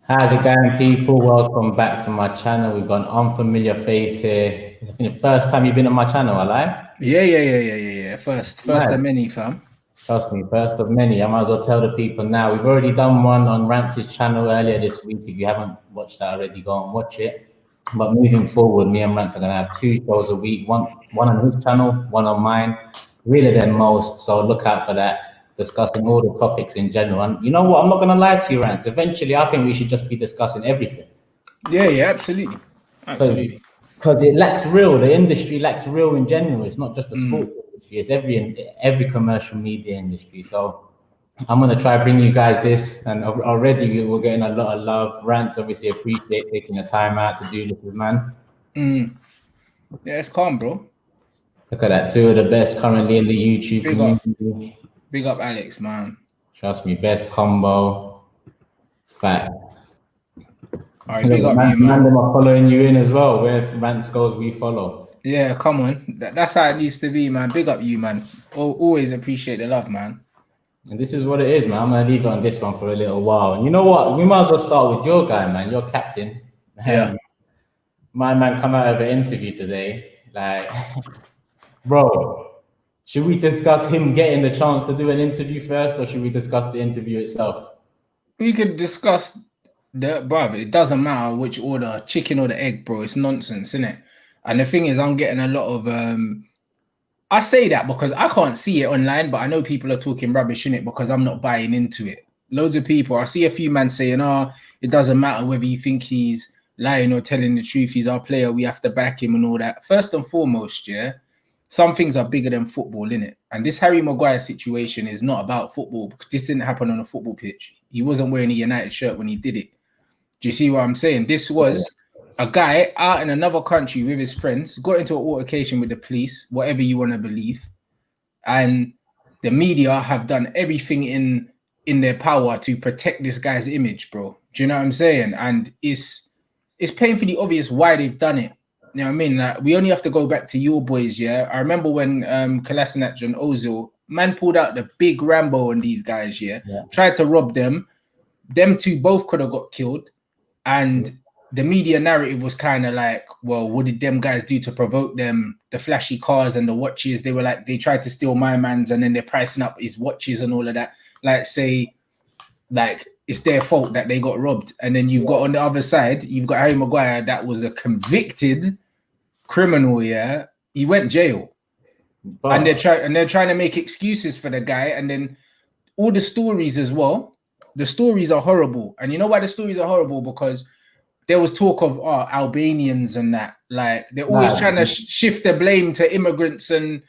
How's it going, people? Welcome back to my channel. We've got an unfamiliar face here. I think the first time you've been on my channel, I lie? Yeah. First of Mad. many, fam. Trust me, first of many. I might as well tell the people now. We've already done one on Rance's channel earlier this week. If you haven't watched that already, go and watch it. But moving forward, me and Rance are gonna have two shows a week. One on his channel, one on mine. Realer than most, so look out for that. Discussing all the topics in general. And you know what? I'm not gonna lie to you, Rance. Eventually, I think we should just be discussing everything. Yeah, absolutely. Absolutely. Because it lacks real. The industry lacks real in general. It's not just the sports industry. It's every commercial media industry. So I'm gonna try bring you guys this, and already we're getting a lot of love. Rants obviously appreciate taking the time out to do this, with man. Yeah, it's calm, bro. Look at that, two of the best currently in the YouTube Big up. community. Big up Alex, man. Trust me, best combo. Fact. All right, big up you, Man, man. them are following you in as well. Where Rants goes, we follow. Yeah, come on. That's how it needs to be, man. Big up you, man. Always appreciate the love, man. And this is what it is, man. I'm gonna leave it on this one for a little while. And you know what? We might as well start with your guy, man. Your captain. Yeah. My man come out of an interview today. Like, bro, should we discuss him getting the chance to do an interview first, or should we discuss the interview itself? We could discuss bruv, it doesn't matter which order, chicken or the egg, bro. It's nonsense, isn't it? And the thing is, I'm getting a lot of I say that because I can't see it online, but I know people are talking rubbish in it because I'm not buying into it. Loads of people, I see a few men saying, oh, it doesn't matter whether you think he's lying or telling the truth. He's our player. We have to back him and all that. First and foremost, yeah, some things are bigger than football, innit? And this Harry Maguire situation is not about football because this didn't happen on a football pitch. He wasn't wearing a United shirt when he did it. Do you see what I'm saying? This was a guy out in another country with his friends, got into an altercation with the police, whatever you want to believe. And the media have done everything in their power to protect this guy's image, bro. Do you know what I'm saying? And it's painfully obvious why they've done it. You know what I mean? Like, we only have to go back to your boys, yeah? I remember when Kolasinac and Ozil, man pulled out the big Rambo on these guys, yeah? Tried to rob them. Them two both could have got killed. And the media narrative was kind of like, well, what did them guys do to provoke them? The flashy cars and the watches. They were like, they tried to steal my man's, and then they're pricing up his watches and all of that. Like, say, like, it's their fault that they got robbed. And then you've got on the other side, you've got Harry Maguire that was a convicted criminal, yeah. He went jail. And they're trying to make excuses for the guy. And then all the stories as well. The stories are horrible. And you know why the stories are horrible? Because there was talk of Albanians and that. Like, they're always trying to shift the blame to immigrants and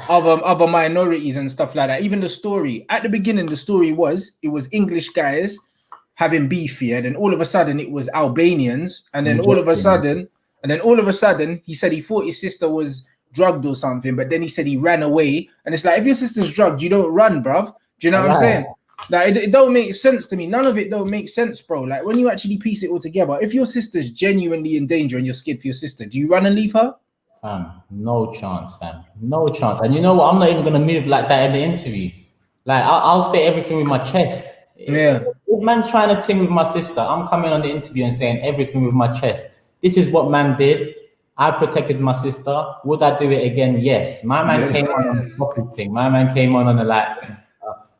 other minorities and stuff like that. Even the story, at the beginning, the story was, it was English guys having beef here. Then all of a sudden, it was Albanians. And then all of a sudden, he said he thought his sister was drugged or something. But then he said he ran away. And it's like, if your sister's drugged, you don't run, bruv. Do you know what I'm saying? Like, it don't make sense to me. None of it don't make sense, bro. Like, when you actually piece it all together, if your sister's genuinely in danger and you're scared for your sister, do you run and leave her? Fam, no chance, fam. No chance. And you know what? I'm not even going to move like that in the interview. Like, I'll say everything with my chest. Yeah. If man's trying to ting with my sister, I'm coming on the interview and saying everything with my chest. This is what man did. I protected my sister. Would I do it again? Yes. My man came on the proper thing. My man came on the like...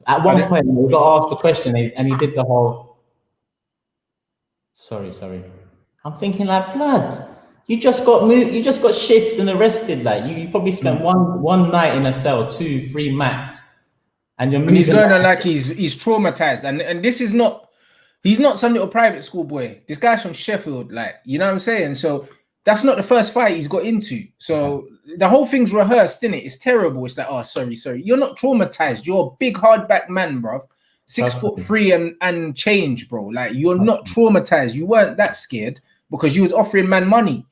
At one point, we got asked the question, and he did the whole. Sorry. I'm thinking like, blood. You just got moved. You just got shifted and arrested. Like you probably spent one night in a cell, 2, 3 max, and you're. And he's going on like he's traumatized, and this is not. He's not some little private school boy. This guy's from Sheffield, like, you know what I'm saying. So that's not the first fight he's got into. So the whole thing's rehearsed, isn't it? It's terrible. It's like, oh, sorry. You're not traumatized. You're a big hardback man, bro. 6'3" and change, bro. Like, you're not traumatized. You weren't that scared because you was offering man money.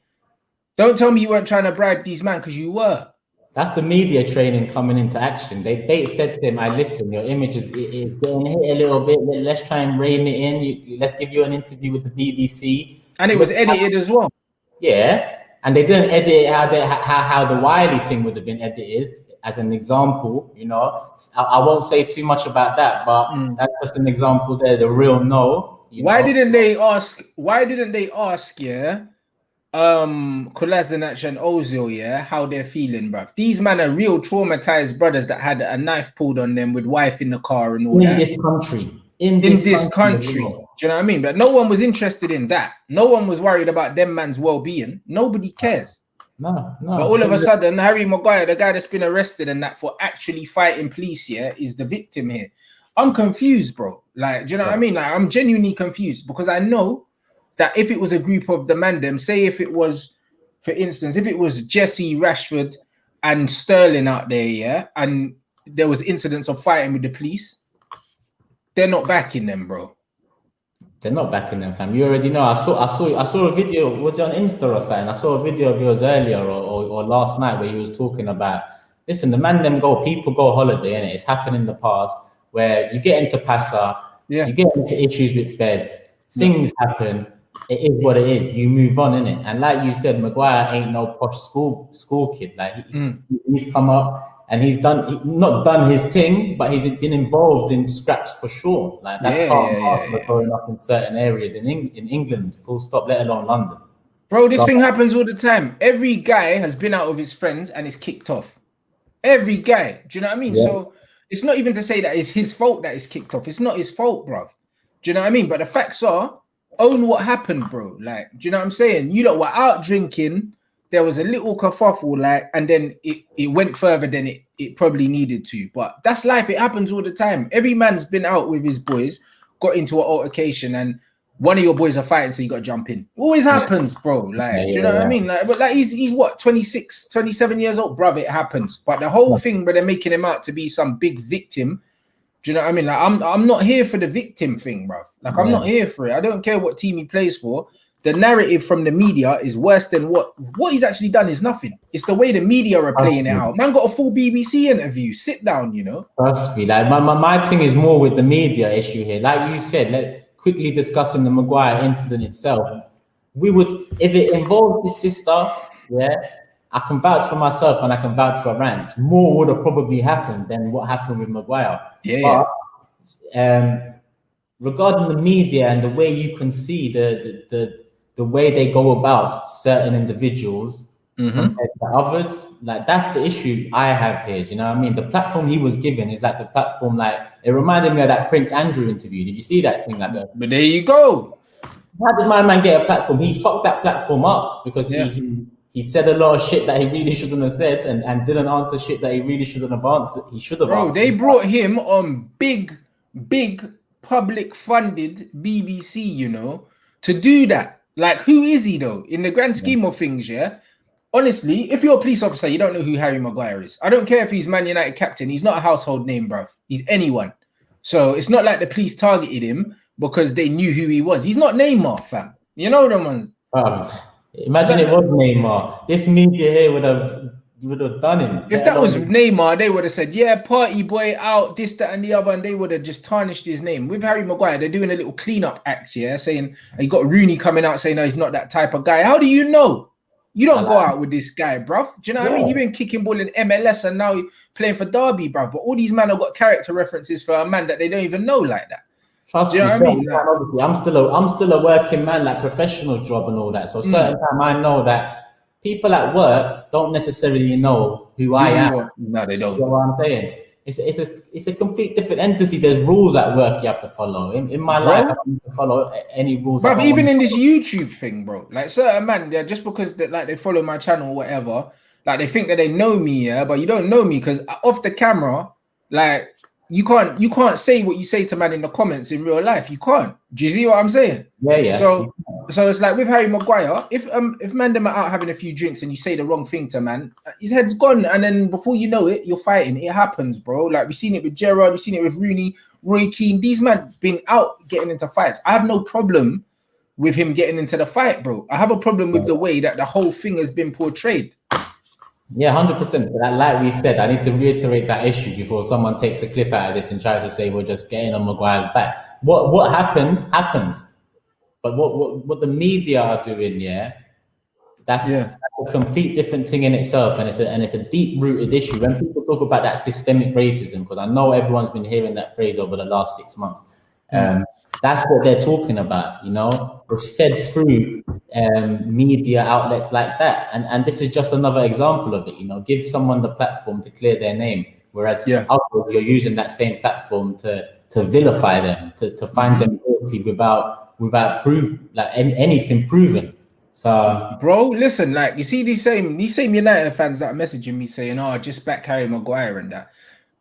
Don't tell me you weren't trying to bribe these men, because you were. That's the media training coming into action. They said to him, "I listen. Your image is getting hit a little bit. Let's try and rein it in. Let's give you an interview with the BBC." And it was edited as well. Yeah, and they didn't edit it how the Wiley thing would have been edited, as an example. You know, I won't say too much about that, but that's just an example there. The real no. Why didn't they ask? Why didn't they ask? Yeah, Kolasinac and Ozil, yeah, how they're feeling, bruv. These men are real traumatized brothers that had a knife pulled on them with wife in the car and all that. In this country. In this country. Do you know what I mean? But no one was interested in that. No one was worried about them man's well-being. Nobody cares. No. But all of a sudden, Harry Maguire, the guy that's been arrested and that for actually fighting police, yeah, is the victim here. I'm confused, bro. Like, do you know what I mean? Like, I'm genuinely confused because I know that if it was a group of the man them, say if it was, for instance, if it was Jesse, Rashford, and Sterling out there, yeah, and there was incidents of fighting with the police, they're not backing them, bro. They're not backing them, fam. You already know. I saw a video. Was it on Insta or something? I saw a video of yours earlier or last night where he was talking about. Listen, the man them go. People go holiday, and it's happened in the past where you get into PASA, you get into issues with feds. Things happen. It is what it is. You move on, innit? And like you said, Maguire ain't no posh school kid. Like he's come up. And he's not done his thing, but he's been involved in scraps for sure. Like that's part of growing up in certain areas in England, full stop, let alone London. Bro, this thing happens all the time. Every guy has been out with his friends and is kicked off. Every guy. Do you know what I mean? Yeah. So it's not even to say that it's his fault that he's kicked off. It's not his fault, bro. Do you know what I mean? But the facts are, own what happened, bro. Like, do you know what I'm saying? You lot were out drinking. There was a little kerfuffle, like, and then it went further than it probably needed to. But that's life. It happens all the time. Every man's been out with his boys, got into an altercation, and one of your boys are fighting, so you got to jump in. It always happens, bro. Like, do you know what I mean? Like, but like, he's what, 26, 27 years old, bruv. It happens. But the whole thing where they're making him out to be some big victim, do you know what I mean? Like, I'm not here for the victim thing, bruv. Like, I'm not here for it. I don't care what team he plays for. The narrative from the media is worse than what he's actually done is nothing. It's the way the media are playing it out. Man got a full BBC interview. Sit down, you know. Trust me. Like my thing is more with the media issue here. Like you said, quickly discussing the Maguire incident itself. We would, if it involves his sister, yeah, I can vouch for myself and I can vouch for Rants. More would have probably happened than what happened with Maguire. But regarding the media and the way you can see the way they go about certain individuals compared to others, like that's the issue I have here. Do you know what I mean? The platform he was given is like the platform, like it reminded me of that Prince Andrew interview. Did you see that thing? Like, but there you go. How did my man get a platform? He fucked that platform up because he said a lot of shit that he really shouldn't have said and didn't answer shit that he really shouldn't have answered. He should have answered. They brought him on big public funded BBC, you know, to do that. Like, who is he though? In the grand scheme of things, yeah. Honestly, if you're a police officer, you don't know who Harry Maguire is. I don't care if he's Man United captain. He's not a household name, bruv. He's anyone. So it's not like the police targeted him because they knew who he was. He's not Neymar, fam. You know them ones. Imagine it was Neymar. This media here would have done him. If that was Neymar, they would have said, yeah, party boy out, this, that, and the other, and they would have just tarnished his name. With Harry Maguire, they're doing a little cleanup act, yeah, saying, you got Rooney coming out saying, no, he's not that type of guy. How do you know? You don't go out with this guy, bruv. Do you know what I mean? You've been kicking ball in MLS and now you're playing for Derby, bruv. But all these men have got character references for a man that they don't even know like that. Trust me, what I mean? Obviously, I'm still a working man, like professional job and all that. So certain time I know that people at work don't necessarily know who I am. No, they don't. You know what I'm saying? It's a complete different entity. There's rules at work you have to follow. In my life, I don't follow any rules. Bro, even in this YouTube thing, bro, like certain man, just because they follow my channel or whatever, like they think that they know me, yeah, but you don't know me because off the camera, like you can't say what you say to man in the comments in real life. You can't. Do you see what I'm saying? Yeah. So it's like with Harry Maguire, if man them are out having a few drinks and you say the wrong thing to man, his head's gone, and then before you know it, you're fighting. It happens, bro. Like we've seen it with Gerrard, we've seen it with Rooney, Roy Keane. These men been out getting into fights. I have no problem with him getting into the fight, bro. I have a problem with the way that the whole thing has been portrayed. Yeah, 100%. Like we said, I need to reiterate that issue before someone takes a clip out of this and tries to say we're just getting on Maguire's back. What happened happens, but what the media are doing, that's a complete different thing in itself, and it's a deep rooted issue. When people talk about that systemic racism, because I know everyone's been hearing that phrase over the last 6 months, That's what they're talking about, you know. It's fed through media outlets like that, and this is just another example of it. You know, give someone the platform to clear their name, whereas others, you're using that same platform to vilify them, to find them guilty without proof, like anything proven. So, bro, listen, like you see these same United fans that are messaging me saying, "Oh, just back Harry Maguire and that."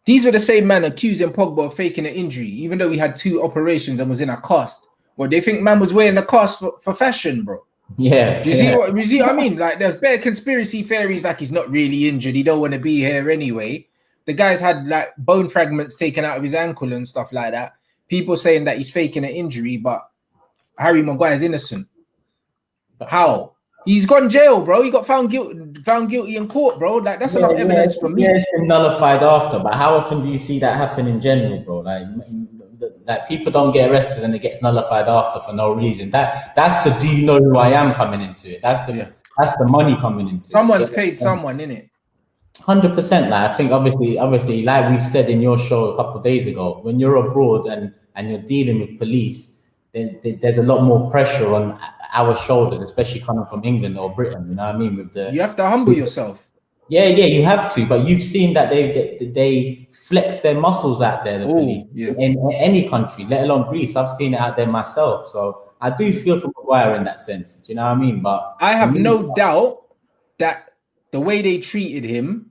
These were the same man accusing Pogba of faking an injury, even though he had 2 operations and was in a cast. Well, they think man was wearing the cast for fashion, bro. yeah. You see what I mean? Like, there's bare conspiracy theories like he's not really injured. He don't want to be here anyway. The guy's had like bone fragments taken out of his ankle and stuff like that. People saying that he's faking an injury, but Harry Maguire's innocent. How? He's gone jail, bro. He got found guilty in court, bro. Like, that's enough evidence for me. Yeah, it's been nullified after, but how often do you see that happen in general, bro? Like people don't get arrested and it gets nullified after for no reason. That's the "do you know who I am" coming into it. That's the money coming into Someone's paid someone, innit? 100%. Like, I think obviously, like we've said in your show a couple of days ago, when you're abroad and you're dealing with police, then there's a lot more pressure on our shoulders, especially coming from England or Britain. You know what I mean? You have to humble yourself. Yeah, you have to. But you've seen that they flex their muscles out there, the police, in any country, let alone Greece. I've seen it out there myself. So I do feel for Maguire in that sense. Do you know what I mean? But I have no doubt that the way they treated him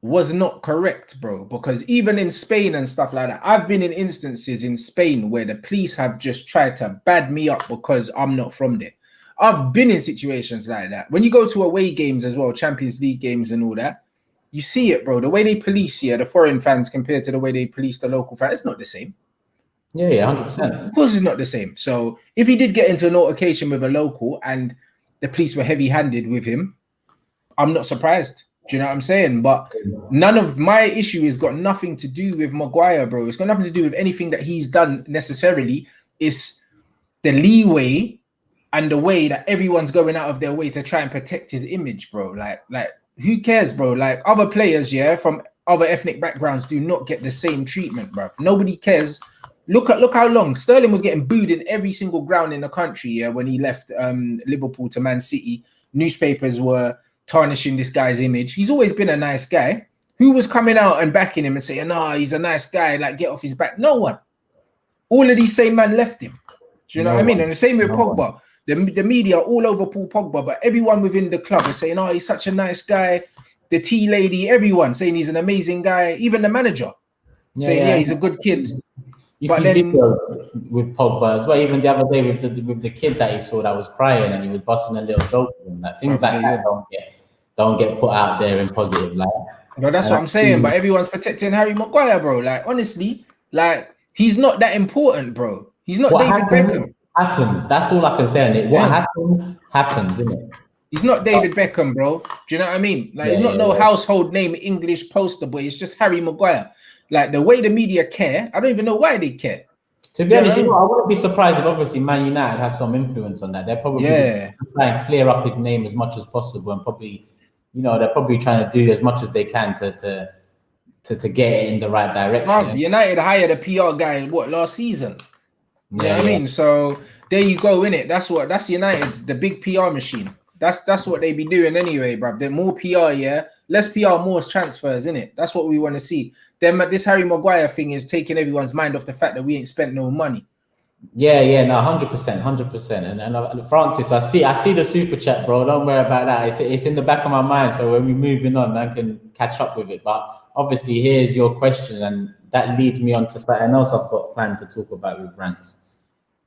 was not correct, bro. Because even in Spain and stuff like that, I've been in instances in Spain where the police have just tried to bad me up because I'm not from there. I've been in situations like that. When you go to away games as well, Champions League games and all that, you see it, bro. The way they police the foreign fans compared to the way they police the local fans, it's not the same. Yeah, 100%. Of course it's not the same. So if he did get into an altercation with a local and the police were heavy-handed with him, I'm not surprised. Do you know what I'm saying? But none of my issue has got nothing to do with Maguire, bro. It's got nothing to do with anything that he's done necessarily. It's the leeway and the way that everyone's going out of their way to try and protect his image, bro. Like who cares, bro? Like, other players, from other ethnic backgrounds do not get the same treatment, bro. Nobody cares. Look how long Sterling was getting booed in every single ground in the country, when he left Liverpool to Man City. Newspapers were tarnishing this guy's image. He's always been a nice guy. Who was coming out and backing him and saying, "No, he's a nice guy, like, get off his back"? No one. All of these same men left him. Do you know what I mean? And the same with Pogba. The media all over Paul Pogba, but everyone within the club is saying, "Oh, he's such a nice guy." The tea lady, everyone saying he's an amazing guy. Even the manager saying, he's a good kid. You see videos with Pogba as well. Even the other day with the kid that he saw that was crying and he was busting a little joke with him. Like, things like that don't get put out there in positive light. But that's what I'm saying. But everyone's protecting Harry Maguire, bro. Like, honestly, like, he's not that important, bro. He's not David Beckham. Happens. That's all I can say on it. What happens, isn't it? He's not David Beckham, bro. Do you know what I mean? Like, he's not no household name English poster boy. It's just Harry Maguire. Like, the way the media care, I don't even know why they care. To be honest, I wouldn't be surprised if obviously Man United have some influence on that. They're probably trying to clear up his name as much as possible, and probably, they're probably trying to do as much as they can to get it in the right direction. United hired a PR guy last season. You know what I mean? So there you go, innit? That's United, the big PR machine. That's what they be doing anyway, bruv. They're more PR, less PR, more transfers, innit? That's what we want to see. Then this Harry Maguire thing is taking everyone's mind off the fact that we ain't spent no money. Yeah, no, 100%. And Francis, I see the super chat, bro. Don't worry about that. It's in the back of my mind. So when we're moving on, I can catch up with it. But obviously, here's your question, and that leads me on to something else I've got planned to talk about with Rants.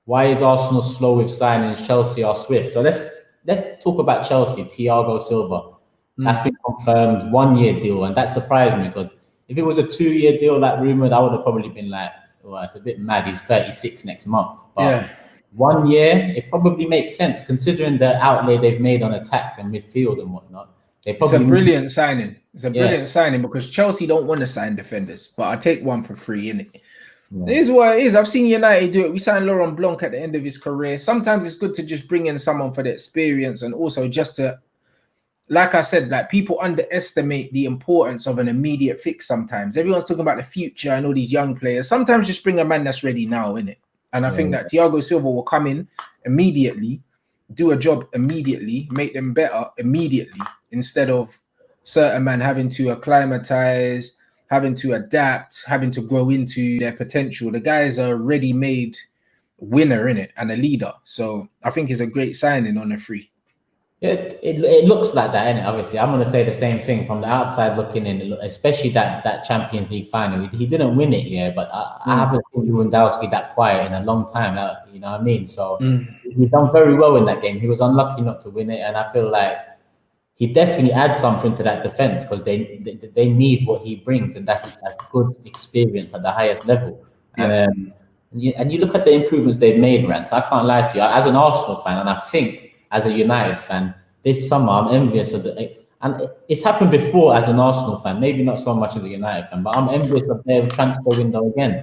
Why is Arsenal slow with signings? Chelsea are swift. So let's talk about Chelsea. Thiago Silva. That's been confirmed, 1-year deal, and that surprised me because if it was a 2-year deal like rumored, I would have probably been like, well, it's a bit mad. He's 36 next month. But 1 year, it probably makes sense considering the outlay they've made on attack and midfield and whatnot. It's a brilliant signing. It's a brilliant signing because Chelsea don't want to sign defenders, but I take one for free, innit? It is what it is. I've seen United do it. We signed Laurent Blanc at the end of his career. Sometimes it's good to just bring in someone for the experience and also just to, like I said, like, people underestimate the importance of an immediate fix sometimes. Everyone's talking about the future and all these young players. Sometimes just bring a man that's ready now, innit? And I think that Thiago Silva will come in immediately, do a job immediately, make them better immediately, instead of certain man having to acclimatize, having to adapt, having to grow into their potential. The guys are ready-made winner in it and a leader. So I think it's a great signing on a free. It looks like that, innit? Obviously, I'm going to say the same thing from the outside looking in, especially that Champions League final. He didn't win it, yeah, but I haven't seen Lewandowski that quiet in a long time. You know what I mean? So he done very well in that game. He was unlucky not to win it, and I feel like he definitely adds something to that defense because they need what he brings, and that's good experience at the highest level. And you look at the improvements they've made, Rance. I can't lie to you. As an Arsenal fan, and I think as a United fan, this summer I'm envious of and it's happened before as an Arsenal fan, maybe not so much as a United fan, but I'm envious of their transfer window again.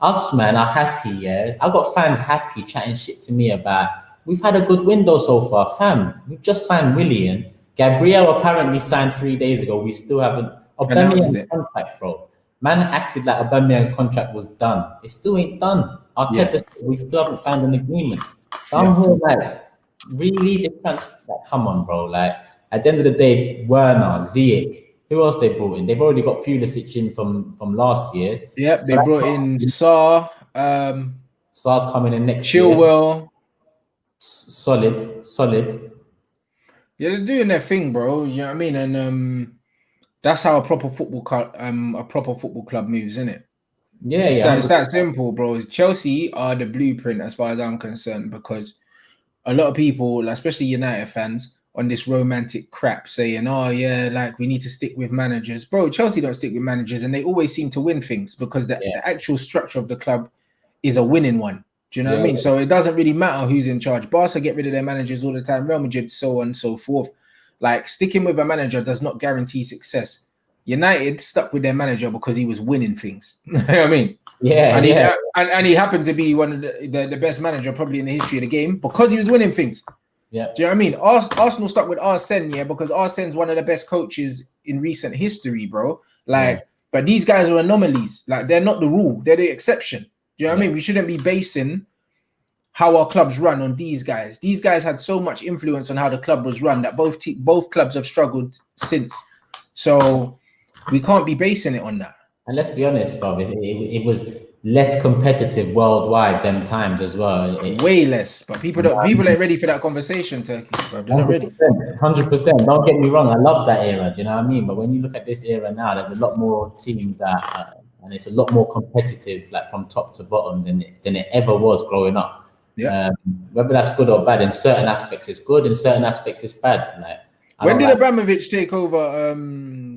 Us man are happy, yeah. I've got fans happy chatting shit to me about we've had a good window so far, fam. We've just signed Willian. Gabriel apparently signed 3 days ago. We still haven't. Aubameyang's contract, bro. Man acted like Aubameyang's contract was done. It still ain't done. Arteta, we still haven't found an agreement. So I'm here like, really, the transfer? Like, come on, bro. Like, at the end of the day, Werner, Ziyech, who else they brought in? They've already got Pulisic in from last year. Yep, so they brought in Sarr. Sarr's coming in next Chilwell. year. Solid. Yeah, they're doing their thing, bro. You know what I mean? And that's how a proper football club moves, isn't it? It's that simple, bro. Chelsea are the blueprint as far as I'm concerned, because a lot of people, especially United fans, on this romantic crap saying, oh yeah, like we need to stick with managers. Bro, Chelsea don't stick with managers, and they always seem to win things because the actual structure of the club is a winning one. Do you know what I mean? So it doesn't really matter who's in charge. Barca get rid of their managers all the time, Real Madrid, so on and so forth. Like, sticking with a manager does not guarantee success. United stuck with their manager because he was winning things. You know what I mean? And he happened to be one of the best manager probably in the history of the game because he was winning things. Yeah. Do you know what I mean? Arsenal stuck with Arsene, because Arsene's one of the best coaches in recent history, bro. Like, but these guys are anomalies. Like, they're not the rule. They're the exception. Do you know what I mean? We shouldn't be basing how our clubs run on these guys. These guys had so much influence on how the club was run that both clubs have struggled since. So we can't be basing it on that. And let's be honest, Bob, it was less competitive worldwide them times as well. Way less. But people ain't ready for that conversation, Turkish, bro. They're not ready. 100%. Don't get me wrong. I love that era. Do you know what I mean? But when you look at this era now, there's a lot more teams and it's a lot more competitive, like from top to bottom than it ever was growing up. Yeah. Whether that's good or bad, in certain aspects it's good, in certain aspects it's bad. Like, when did Abramovich take over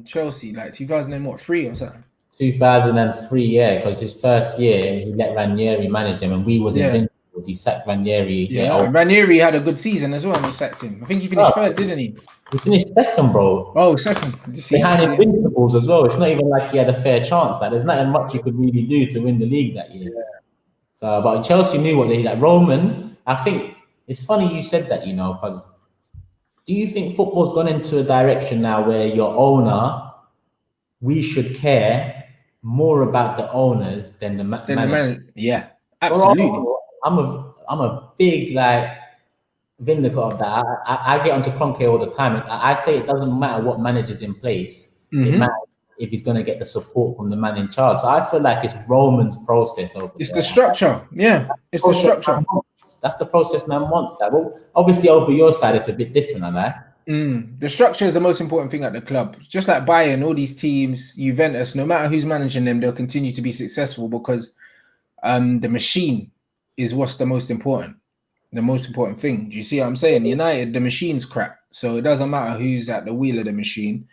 Chelsea? Like 2003 or something? 2003, yeah, because his first year he let Ranieri manage them, and we was invincible. He sacked Ranieri. Yeah, Ranieri had a good season as well, and he sacked him. I think he finished third, didn't he? He finished second, bro. Oh, second. Behind Invincibles as well. It's not even like he had a fair chance. Like, there's nothing much you could really do to win the league that year. Yeah. So, but Chelsea knew what they did. Like Roman, I think it's funny you said that, because do you think football's gone into a direction now where your owner, we should care more about the owners than the manager? Yeah, absolutely. Well, I'm a big vindicator of that. I get onto Kroenke all the time. I say it doesn't matter what manager's in place. It matters if he's going to get the support from the man in charge. So I feel like it's Roman's process over there. It's the structure. Yeah, it's the structure. That's the process man wants. That. Well, obviously over your side, it's a bit different on that. The structure is the most important thing at the club. Just like Bayern, all these teams, Juventus, no matter who's managing them, they'll continue to be successful because the machine is what's the most important thing. Do you see what I'm saying? United, the machine's crap. So it doesn't matter who's at the wheel of the machine.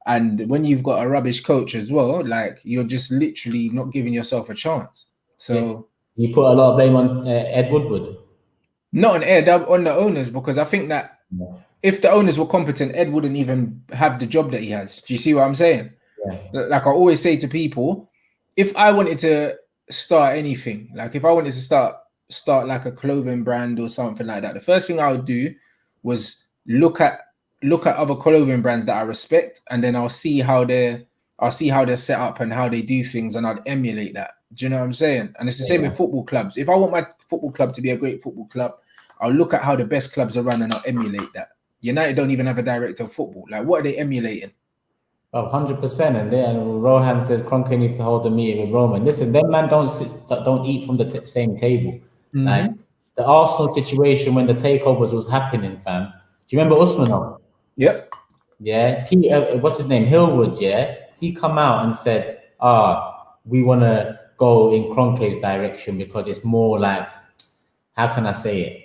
And when you've got a rubbish coach as well, like, you're just literally not giving yourself a chance. So you put a lot of blame on Ed Woodward. Not on Ed, on the owners, because I think that if the owners were competent, Ed wouldn't even have the job that he has. Do you see what I'm saying? Yeah. Like I always say to people, if I wanted to start anything, like if I wanted to start like a clothing brand or something like that, the first thing I would do was look at other clothing brands that I respect, and then I'll see how they're set up and how they do things, and I'd emulate that. Do you know what I'm saying? And it's the same with football clubs. If I want my football club to be a great football club, I'll look at how the best clubs are run and I'll emulate that. United don't even have a director of football. Like, what are they emulating? Oh, 100%. And then Rohan says Kroenke needs to hold a meeting with Roman. Listen, them man don't eat from the same table. Like the Arsenal situation when the takeovers was happening, fam. Do you remember Usmanov? Yep. Yeah. What's his name? Hillwood. Yeah. He come out and said, we want to go in Kroenke's direction because it's more like, how can I say it?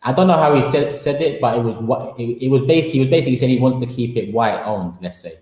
I don't know how he said it, but it was basically saying he wants to keep it white owned. Let's say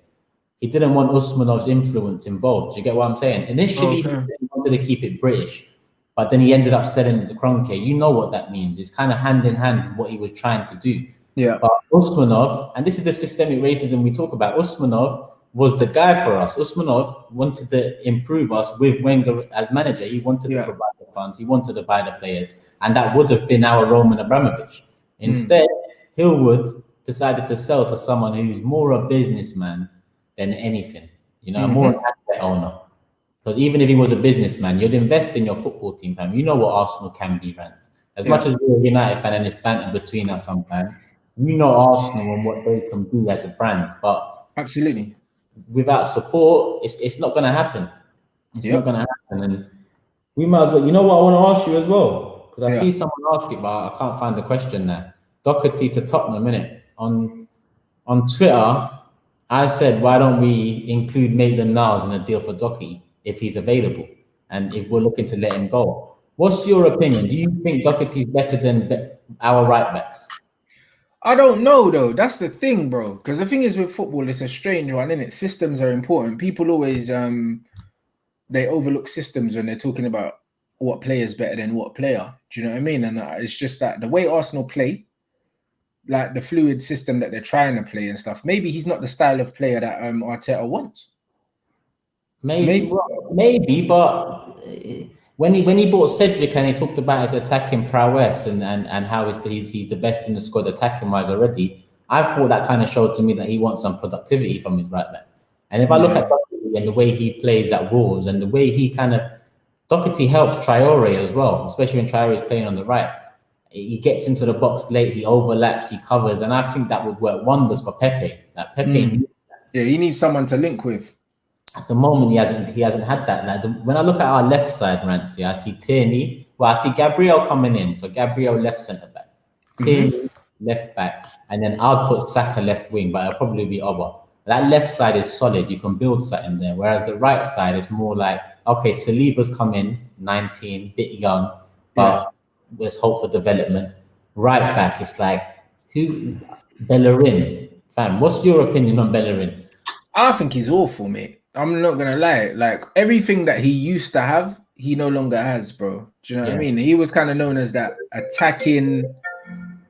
he didn't want Usmanov's influence involved. Do you get what I'm saying? Initially, he wanted to keep it British, but then he ended up selling it to Kroenke. You know what that means? It's kind of hand in hand with what he was trying to do. Yeah. But Usmanov, and this is the systemic racism we talk about. Usmanov was the guy for us. Usmanov wanted to improve us with Wenger as manager. He wanted to provide the funds. He wanted to buy the players. And that would have been our Roman Abramovich. Instead, Hillwood decided to sell to someone who's more a businessman than anything. You know, more an asset owner. Because even if he was a businessman, you'd invest in your football team, fam. You know what Arsenal can be, Rants. As much as we're a United fan and it's banter between us sometimes, you know Arsenal and what they can do as a brand. But absolutely, without support, it's not going to happen. It's not going to happen. And we might as well, you know what I want to ask you as well? Because I see someone ask it, but I can't find the question there. Doherty to Tottenham, innit? On Twitter, I said, why don't we include Maitland-Niles in a deal for Doherty if he's available and if we're looking to let him go? What's your opinion? Do you think Doherty's better than our right backs? I don't know, though. That's the thing, bro. Because the thing is with football, it's a strange one, isn't it? Systems are important. People always they overlook systems when they're talking about what player is better than what player. Do you know what I mean? And it's just that the way Arsenal play, like the fluid system that they're trying to play and stuff, maybe he's not the style of player that Arteta wants. Maybe, but when he bought Cedric and he talked about his attacking prowess and how he's the best in the squad attacking wise already, I thought that kind of showed to me that he wants some productivity from his right back. And if I look at Doherty and the way he plays at Wolves and the way he Doherty helps Traore as well, especially when Traore is playing on the right. He gets into the box late, he overlaps, he covers, and I think that would work wonders for Pepe. Like Pepe, he needs someone to link with. At the moment, he hasn't had that. Like when I look at our left side, Rancy, I see Tierney. Well, I see Gabriel coming in, so Gabriel left centre back, Tierney left back, and then I'll put Saka left wing, but it'll probably be Oba. That left side is solid. You can build something there. Whereas the right side is more like, okay, Saliba's come in, 19, bit young, but let's hope for development. Right back, it's like, Bellerin. Fam, what's your opinion on Bellerin? I think he's awful, mate. I'm not going to lie. Like, everything that he used to have, he no longer has, bro. Do you know what I mean? He was kind of known as that attacking,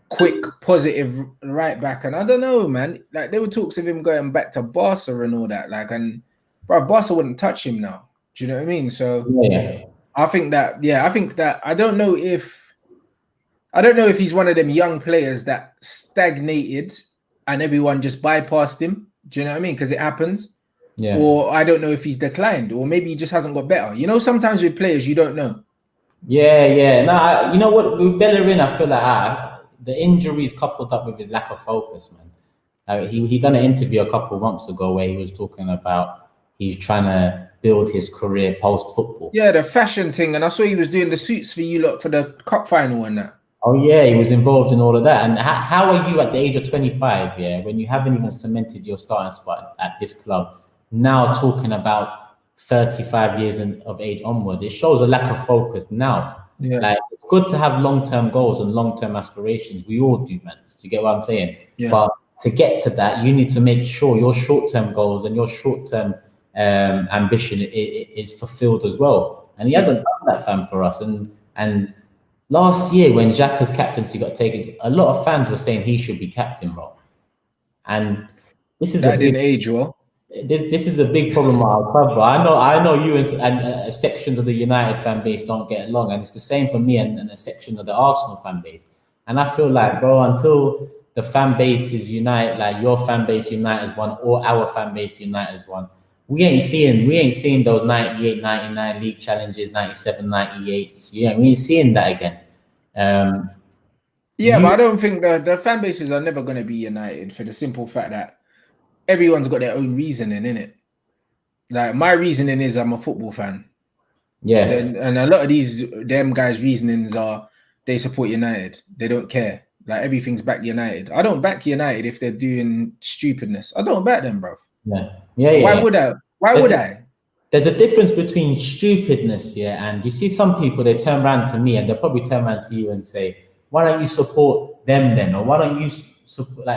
quick, positive right back. And I don't know, man. Like, there were talks of him going back to Barca and all that. Like, and bro, Barca wouldn't touch him now. Do you know what I mean? So I think that I don't know if he's one of them young players that stagnated and everyone just bypassed him. Do you know what I mean? Because it happens. Yeah. Or I don't know if he's declined, or maybe he just hasn't got better. You know, sometimes with players you don't know. Yeah. No, you know what? With Bellerin, I feel like the injuries coupled up with his lack of focus, man. He done an interview a couple of months ago where he was talking about he's trying to build his career post football. Yeah, the fashion thing, and I saw he was doing the suits for you lot for the cup final and that. Oh yeah, he was involved in all of that. And how are you at the age of 25? Yeah, when you haven't even cemented your starting spot at this club, now talking about 35 years of age onwards, it shows a lack of focus now. Yeah. Like, it's good to have long-term goals and long-term aspirations. We all do, man. Do you get what I'm saying? Yeah. But to get to that, you need to make sure your short-term goals and your short-term ambition is fulfilled as well. And he hasn't done that, fam, for us. And last year, when Xhaka's captaincy got taken, a lot of fans were saying he should be captain, bro. And this is that didn't age well. This is a big problem at our club, bro. I know you and sections of the United fan base don't get along, and it's the same for me and a section of the Arsenal fan base. And I feel like, bro, until the fan base is united, like your fan base unite as one or our fan base unite as one, we ain't seeing those 98, 99 league challenges, 97, 98s. Yeah, we ain't seeing that again. Yeah, but I don't think the fan bases are never going to be united for the simple fact that everyone's got their own reasoning in it. Like my reasoning is I'm a football fan. Yeah. And a lot of them guys' reasonings are they support United. They don't care. Like everything's back United. I don't back United if they're doing stupidness. I don't back them, bro. Yeah. Why would I? There's a difference between stupidness, and you see some people, they turn around to me and they'll probably turn around to you and say, why don't you support them then? Or why don't you support,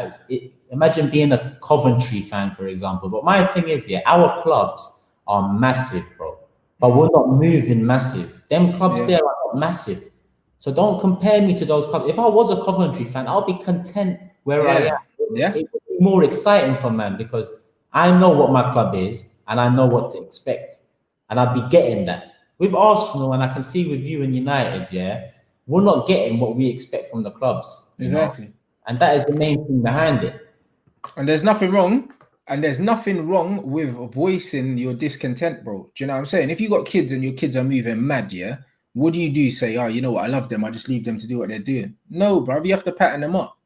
imagine being a Coventry fan, for example. But my thing is, our clubs are massive, bro. But we're not moving massive. Them clubs there are not massive. So don't compare me to those clubs. If I was a Coventry fan, I'll be content where I am. Yeah. It would be more exciting for man because I know what my club is and I know what to expect. And I'd be getting that. With Arsenal, and I can see with you and United, we're not getting what we expect from the clubs. Exactly. Know? And that is the main thing behind it. And there's nothing wrong. And there's nothing wrong with voicing your discontent, bro. Do you know what I'm saying? If you got kids and your kids are moving mad, what do you do? Say, oh, you know what? I love them. I just leave them to do what they're doing. No, bro. You have to pattern them up.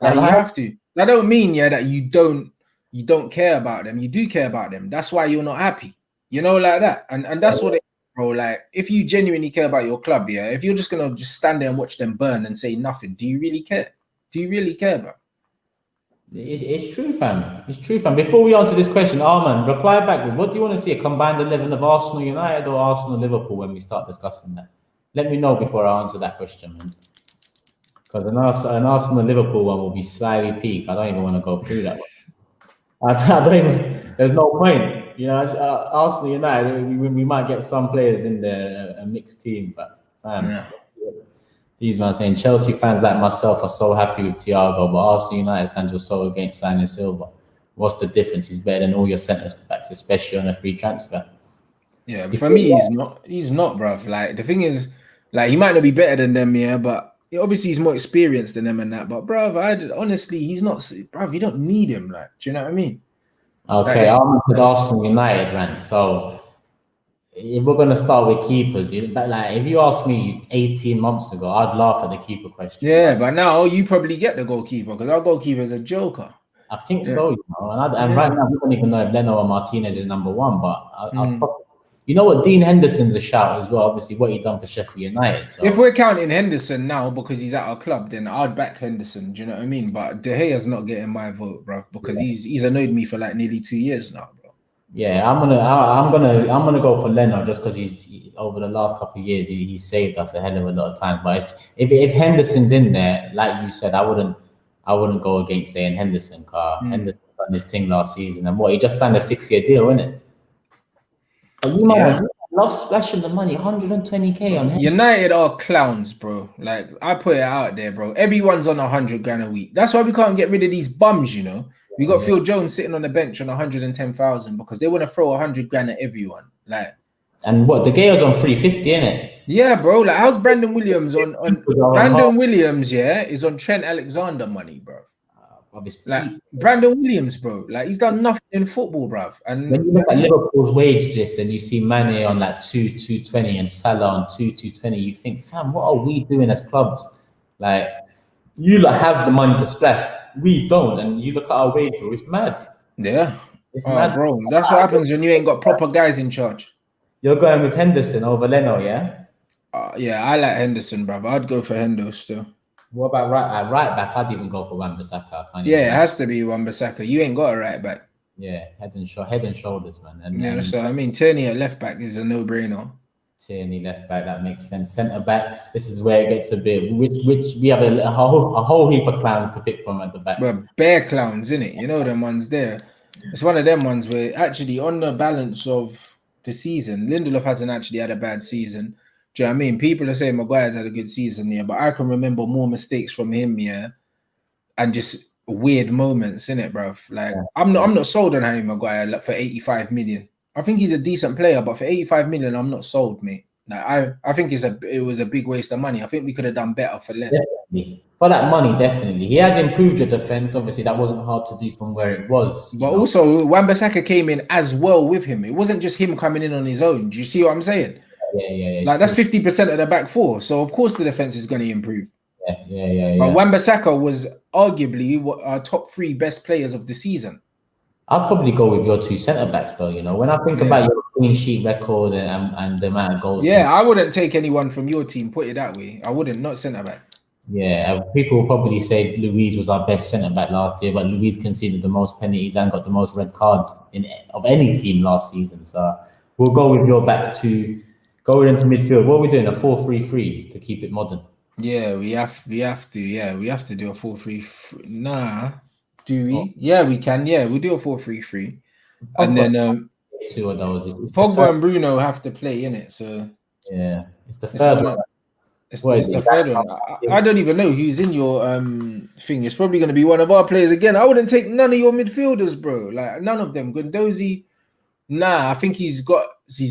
Like you have to. That don't mean, that you don't care about them. You do care about them. That's why you're not happy. Like that. And that's what it is, bro. Like if you genuinely care about your club, if you're just gonna just stand there and watch them burn and say nothing, do you really care? Do you really care, bro? It's true, fam. It's true, fam. Before we answer this question, Arman, reply back with what do you want to see? A combined 11 of Arsenal United or Arsenal Liverpool when we start discussing that? Let me know before I answer that question, man. Because an Arsenal Liverpool one will be slightly peak. I don't even want to go through that one. I don't even, there's no point. Arsenal United, we might get some players in there, a mixed team, but these men saying Chelsea fans like myself are so happy with THIAGO, but Arsenal United fans were so against signing Silva. What's the difference? He's better than all your centre backs, especially on a free transfer. Yeah, for me, he's not, bruv. Like the thing is, like he might not be better than them, but obviously he's more experienced than them and that. But bruv, honestly, he's not, bruv. You don't need him. Like, do you know what I mean? Okay, I'm with Arsenal United, man. So if we're gonna start with keepers, if you asked me 18 months ago, I'd laugh at the keeper question. Yeah, but now you probably get the goalkeeper because our goalkeeper is a joker. I think so, and right now we don't even know if Leno or Martinez is number one. But you know what, Dean Henderson's a shout as well. Obviously, what he done for Sheffield United. So if we're counting Henderson now because he's at our club, then I'd back Henderson. Do you know what I mean? But De Gea's not getting my vote, bro, because he's annoyed me for like nearly 2 years now, bro. Yeah, I'm gonna go for Leno just because he's over the last couple of years he saved us a hell of a lot of time. But if Henderson's in there, like you said, I wouldn't go against saying Henderson. Henderson done his thing last season, and he just signed a 6-year deal, isn't it? You love splashing the money, 120k on him. United are clowns, bro. Like I put it out there, bro. Everyone's on 100 grand a week. That's why we can't get rid of these bums, We got Phil Jones sitting on the bench on 110,000 because they want to throw 100 grand at everyone. Like, and what De Gea's on 350, innit? Yeah, bro. Like, how's Brandon Williams on Brandon Williams? Is on Trent Alexander money, bro. Like Brandon Williams, bro. Like he's done nothing in football, bruv. And when you look at Liverpool's wage list and you see Mane on like 220 and Salah on 220, you think, fam, what are we doing as clubs? Like, you have the money to splash. We don't, and you look at our wage, bro. It's mad. Yeah, it's mad, bro. That's what happens when you ain't got proper guys in charge. You're going with Henderson over Leno, yeah? Yeah, I like Henderson, bro. I'd go for Hendo still. What about right back? I'd even go for Wan-Bissaka. It has to be Wan-Bissaka. You ain't got a right back. Yeah, head and shoulders, man. And that's what I mean. Tierney at left back is a no-brainer. Tierney left back, that makes sense. Centre backs, this is where it gets a bit. Which we have a whole heap of clowns to pick from at the back. But bare clowns, innit? You know them ones there. It's one of them ones where actually on the balance of the season, Lindelof hasn't actually had a bad season. Do you know what I mean? People are saying Maguire's had a good season, but I can remember more mistakes from him, and just weird moments, innit, bruv? Like I'm not sold on Harry Maguire for 85 million. I think he's a decent player, but for 85 million, I'm not sold, mate. Like I think it was a big waste of money. I think we could have done better for less. Definitely. For that money, definitely. He has improved your defense. Obviously, that wasn't hard to do from where it was. But also, Wan-Bissaka came in as well with him. It wasn't just him coming in on his own. Do you see what I'm saying? Yeah. Like, that's 50% of the back four. So, of course, the defense is going to improve. Yeah. But Wan-Bissaka was arguably our top 3 best players of the season. I'll probably go with your 2 centre backs, though. You know, when I think about your clean sheet record and the amount of goals. Yeah, I wouldn't take anyone from your team. Put it that way. I wouldn't. Not centre back. Yeah, people will probably say Luiz was our best centre back last year, but Luiz conceded the most penalties and got the most red cards of any team last season. So we'll go with your back to go into midfield. What are we doing? A 4-3-3 to keep it modern. Yeah, we have to. Yeah, we have to do a 4-3-3. Nah, do we? Oh. Yeah, we can. Yeah, we'll do a 4-3-3. And then 2 of those. Pogba and Bruno have to play in it. So yeah, it's the third one. It's the third one. I don't even know who's in your thing. It's probably going to be one of our players again. I wouldn't take none of your midfielders, bro. Like, none of them. Guendouzi, nah. I think he's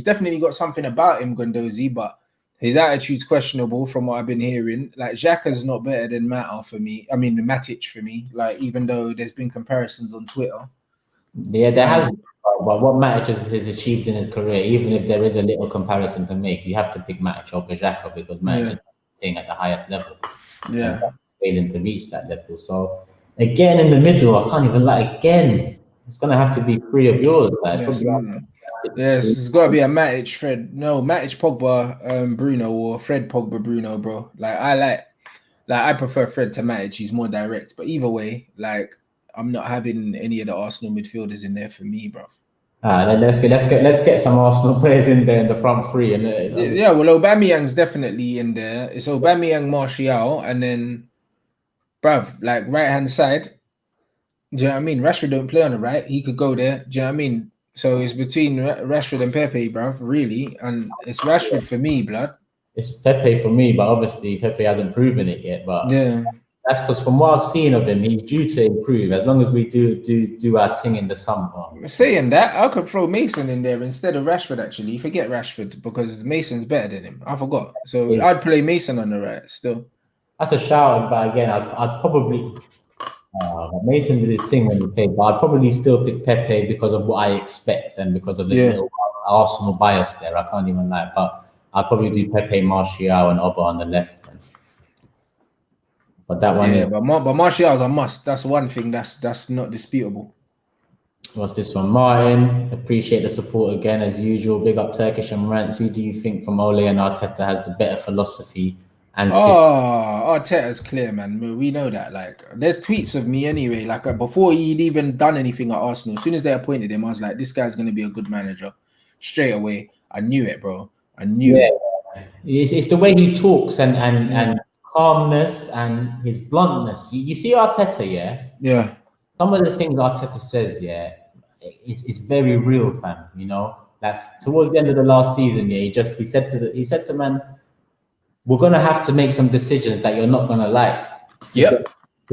definitely got something about him, Guendouzi, but his attitude's questionable from what I've been hearing. Like, Xhaka's not better than Matic for me. I mean, Matic for me. Like, even though there's been comparisons on Twitter. Yeah, there has. But what Matic has achieved in his career, even if there is a little comparison to make, you have to pick Matic over Xhaka because Matic is playing at the highest level. Yeah, failing to reach that level. So again, in the middle, I can't even again. It's gonna have to be 3 of yours, guys. Yes, it's got to be a Matic, Fred. No, Matic, Pogba, Bruno, or Fred, Pogba, Bruno, bro. I prefer Fred to Matic. He's more direct. But either way, I'm not having any of the Arsenal midfielders in there for me, bro. Let's get some Arsenal players in there in the front 3. And well, Aubameyang's definitely in there. It's Aubameyang, Martial, and then, bruv, right hand side. Do you know what I mean? Rashford don't play on the right. He could go there. Do you know what I mean? So it's between Rashford and Pepe, bruv, really. And it's Rashford for me, blood. It's Pepe for me, but obviously Pepe hasn't proven it yet. But yeah, that's because from what I've seen of him, he's due to improve as long as we do our thing in the summer. Saying that, I could throw Mason in there instead of Rashford, actually. Forget Rashford because Mason's better than him. I forgot. So I'd play Mason on the right still. That's a shout, but again, I'd probably... Mason did his thing when he played, but I'd probably still pick Pepe because of what I expect and because of the little Arsenal bias there. I can't even lie, but I'd probably do Pepe, Martial, and Oba on the left. But that one is... But Martial's a must. That's one thing that's not disputable. What's this one? Martin, appreciate the support again as usual. Big up Turkish and Rants. Who do you think from Ole and Arteta has the better philosophy? And Arteta's clear, man. We know that. There's tweets of me anyway. Before he'd even done anything at Arsenal, as soon as they appointed him, I was like, this guy's going to be a good manager. Straight away. I knew it, bro. I knew it. It's the way he talks and calmness and his bluntness. You see Arteta, Yeah. Some of the things Arteta says, it's very real, fam. You know, towards the end of the last season, he said to man, we're gonna have to make some decisions that you're not gonna like to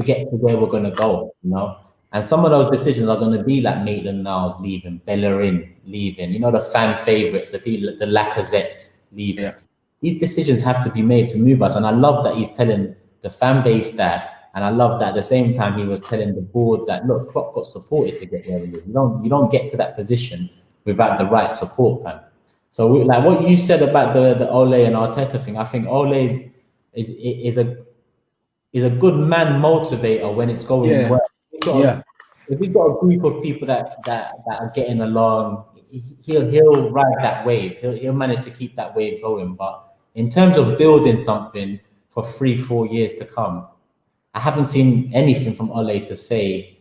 get to where we're gonna go, you know. And some of those decisions are gonna be like Maitland-Niles leaving, Bellerin leaving, you know, the fan favorites, the Lacazettes leaving. Yeah. These decisions have to be made to move us, and I love that he's telling the fan base that, and I love that at the same time he was telling the board that look, Klopp got supported to get where he is. You don't get to that position without the right support, fam. So, what you said about the Ole and Arteta thing, I think Ole is a good man motivator when it's going well. If he's got a group of people that are getting along, he'll ride that wave. He'll manage to keep that wave going. But in terms of building something for 3-4 years to come, I haven't seen anything from Ole to say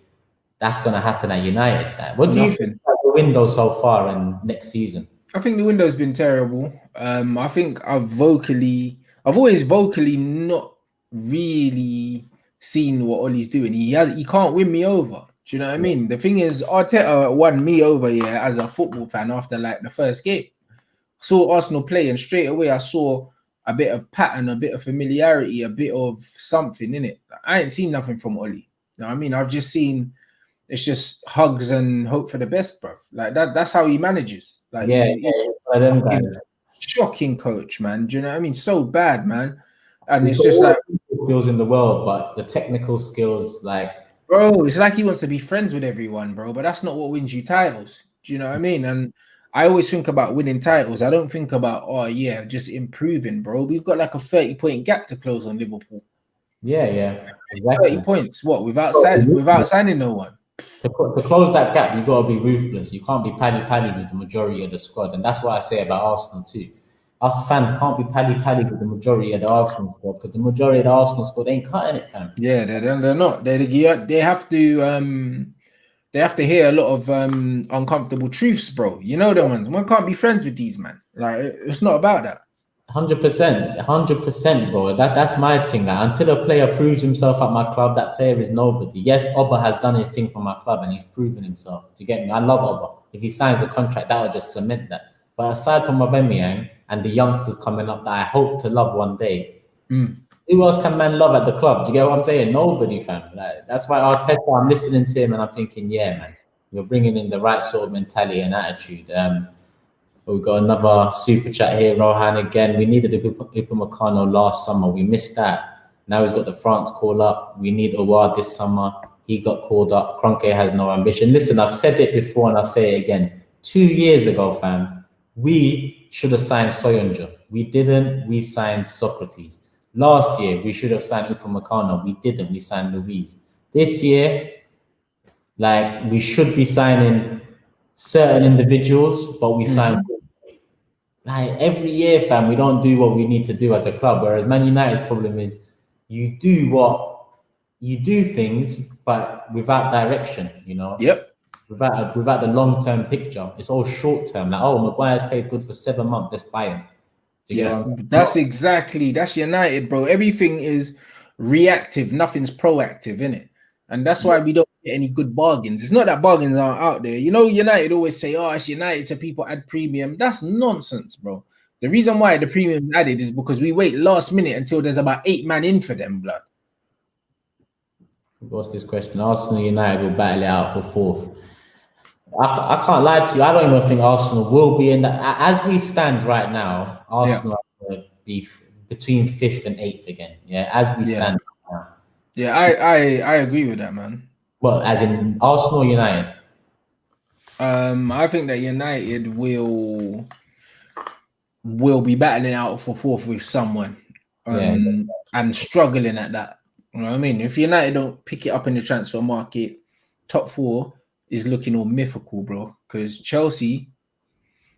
that's going to happen at United. What do you think about the window so far and next season? I think the window's been terrible. I think I've always vocally not really seen what Ole's doing. He can't win me over. Do you know what I mean? The thing is, Arteta won me over as a football fan after the first game. Saw Arsenal play and straight away I saw a bit of pattern, a bit of familiarity, a bit of something in it. I ain't seen nothing from Ole. You know what I mean? I've just seen it's just hugs and hope for the best, bro. That's how he manages. Shocking coach, man. Do you know what I mean? So bad, man. And it's just skills in the world, but the technical skills, like, bro, it's like he wants to be friends with everyone, bro. But that's not what wins you titles. Do you know what I mean? And I always think about winning titles. I don't think about, oh yeah, just improving, bro. We've got like a 30-point gap to close on Liverpool. yeah, 30 exactly. points. What, without signing no one? To close that gap, you got to be ruthless. You can't be pally with the majority of the squad, and that's what I say about Arsenal too. Us fans can't be pally with the majority of the Arsenal squad, because the majority of the Arsenal squad ain't cutting it, fam. Yeah, they're not. They have to hear a lot of uncomfortable truths, bro. You know them ones. One can't be friends with these, man. Like, it's not about that. 100%, bro. That's my thing. Like, until a player proves himself at my club, that player is nobody. Yes, Oba has done his thing for my club and he's proven himself. Do you get me? I love Oba. If he signs a contract, that would just cement that. But aside from Aubameyang and the youngsters coming up that I hope to love one day, who else can man love at the club? Do you get what I'm saying? Nobody, fam. Like, that's why Arteta, I'm listening to him and I'm thinking, yeah, man, you're bringing in the right sort of mentality and attitude. We've got another super chat here, Rohan again. We needed Upamecano last summer. We missed that. Now he's got the France call up. We need Aouar this summer. He got called up. Kroenke has no ambition. Listen, I've said it before and I'll say it again. 2 years ago, fam, we should have signed Soyuncu. We didn't. We signed Socrates. Last year, we should have signed Upamecano. We didn't. We signed Luiz. This year, like, we should be signing certain individuals, but we sign like every year, fam. We don't do what we need to do as a club. Whereas Man United's problem is you do things, but without direction. You know. Yep. Without the long-term picture, it's all short-term. Like, oh, Maguire's played good for 7 months. Let's buy him. Yeah, that's United, bro. Everything is reactive. Nothing's proactive, innit? And that's why we don't get any good bargains. It's not that bargains aren't out there. You know, United always say, oh, it's United, so people add premium. That's nonsense, bro. The reason why the premium is added is because we wait last minute until there's about 8 man in for them, blood. What's this question? Arsenal United will battle it out for 4th. I can't lie to you. I don't even think Arsenal will be in that. As we stand right now, Arsenal will be between 5th and 8th again. Yeah, as we stand right now. Yeah, I agree with that, man. Well, as in Arsenal United. I think that United will be battling out for 4th with someone, and struggling at that. You know what I mean? If United don't pick it up in the transfer market, top 4 is looking all mythical, bro. Because Chelsea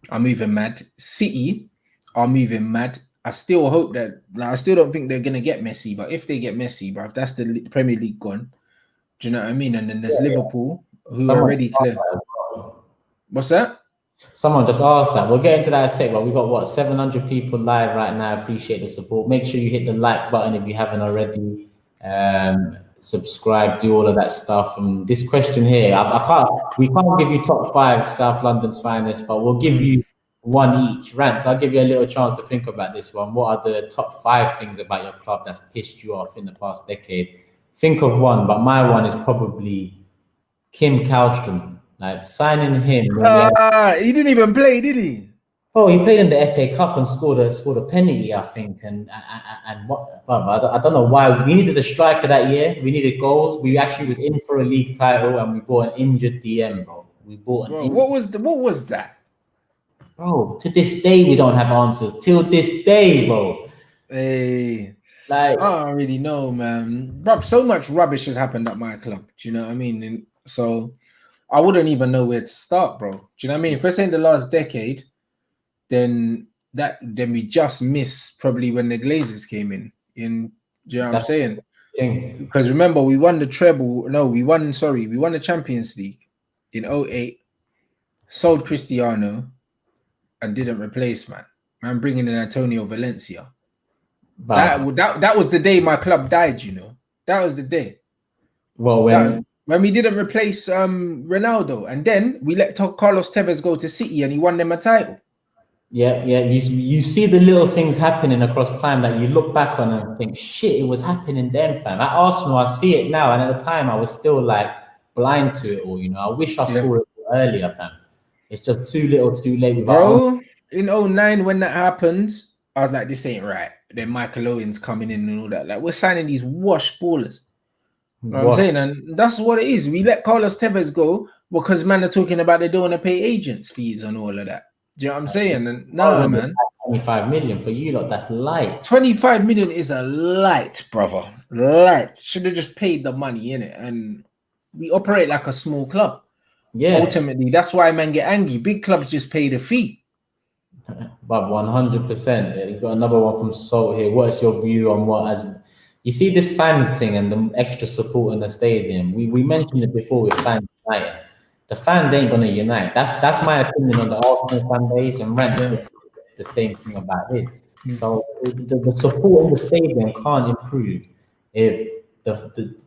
are moving mad. City are moving mad. I still hope that, like, I still don't think they're gonna get Messi, but if they get Messi, bro, if that's the Premier League gone, do you know what I mean? And then there's Liverpool, who are already clear. What's that? Someone just asked that. We'll get into that in a sec, but we've got, what, 700 people live right now. Appreciate the support. Make sure you hit the like button if you haven't already. Subscribe, do all of that stuff. And this question here, we can't give you top 5 South London's finest, but we'll give you one each. Rants, I'll give you a little chance to think about this one. What are the top 5 things about your club that's pissed you off in the past decade? Think of one, but my one is probably Kim Kallstrom. Like, signing him. He didn't even play, did he? Oh, he played in the FA Cup and scored a penalty, I think. And what? I don't know why. We needed a striker that year. We needed goals. We actually was in for a league title, and we bought an injured DM, bro. What was that? Bro, to this day we don't have answers. Till this day, bro. Hey, like, I don't really know, man. Bro, so much rubbish has happened at my club. Do you know what I mean? And so I wouldn't even know where to start, bro. Do you know what I mean? If we're saying the last decade, then we just miss probably when the Glazers came in. Do you know what I'm saying? Because remember, we won the treble. No, we won the Champions League in 2008, sold Cristiano, and didn't replace man bringing in Antonio Valencia. That was the day my club died, you know. That was the day. Well, when we didn't replace Ronaldo, and then we let Carlos Tevez go to City and he won them a title. Yeah. You see the little things happening across time that you look back on and think, shit, it was happening then, fam. At Arsenal, I see it now, and at the time, I was still like blind to it all. You know, I wish I saw it earlier, fam. It's just too little, too late. Bro, in 2009 when that happened, I was like, this ain't right. Then Michael Owen's coming in and all that. Like, we're signing these wash ballers. You know what I'm saying? And that's what it is. We let Carlos Tevez go because man are talking about they don't want to pay agents fees and all of that. Do you know what I'm saying? And nah, man. 25 million for you lot, that's light. 25 million is a light, brother. Light. Should have just paid the money in it. And we operate like a small club. Yeah. Ultimately, that's why man get angry. Big clubs just pay the fee. But 100%. You've got another one from Salt here. What's your view on what as you see this fans thing and the extra support in the stadium? We mentioned it before with fans uniting. The fans ain't gonna unite. That's my opinion on the Arsenal fan base, and Rants the same thing about this. So the support in the stadium can't improve if the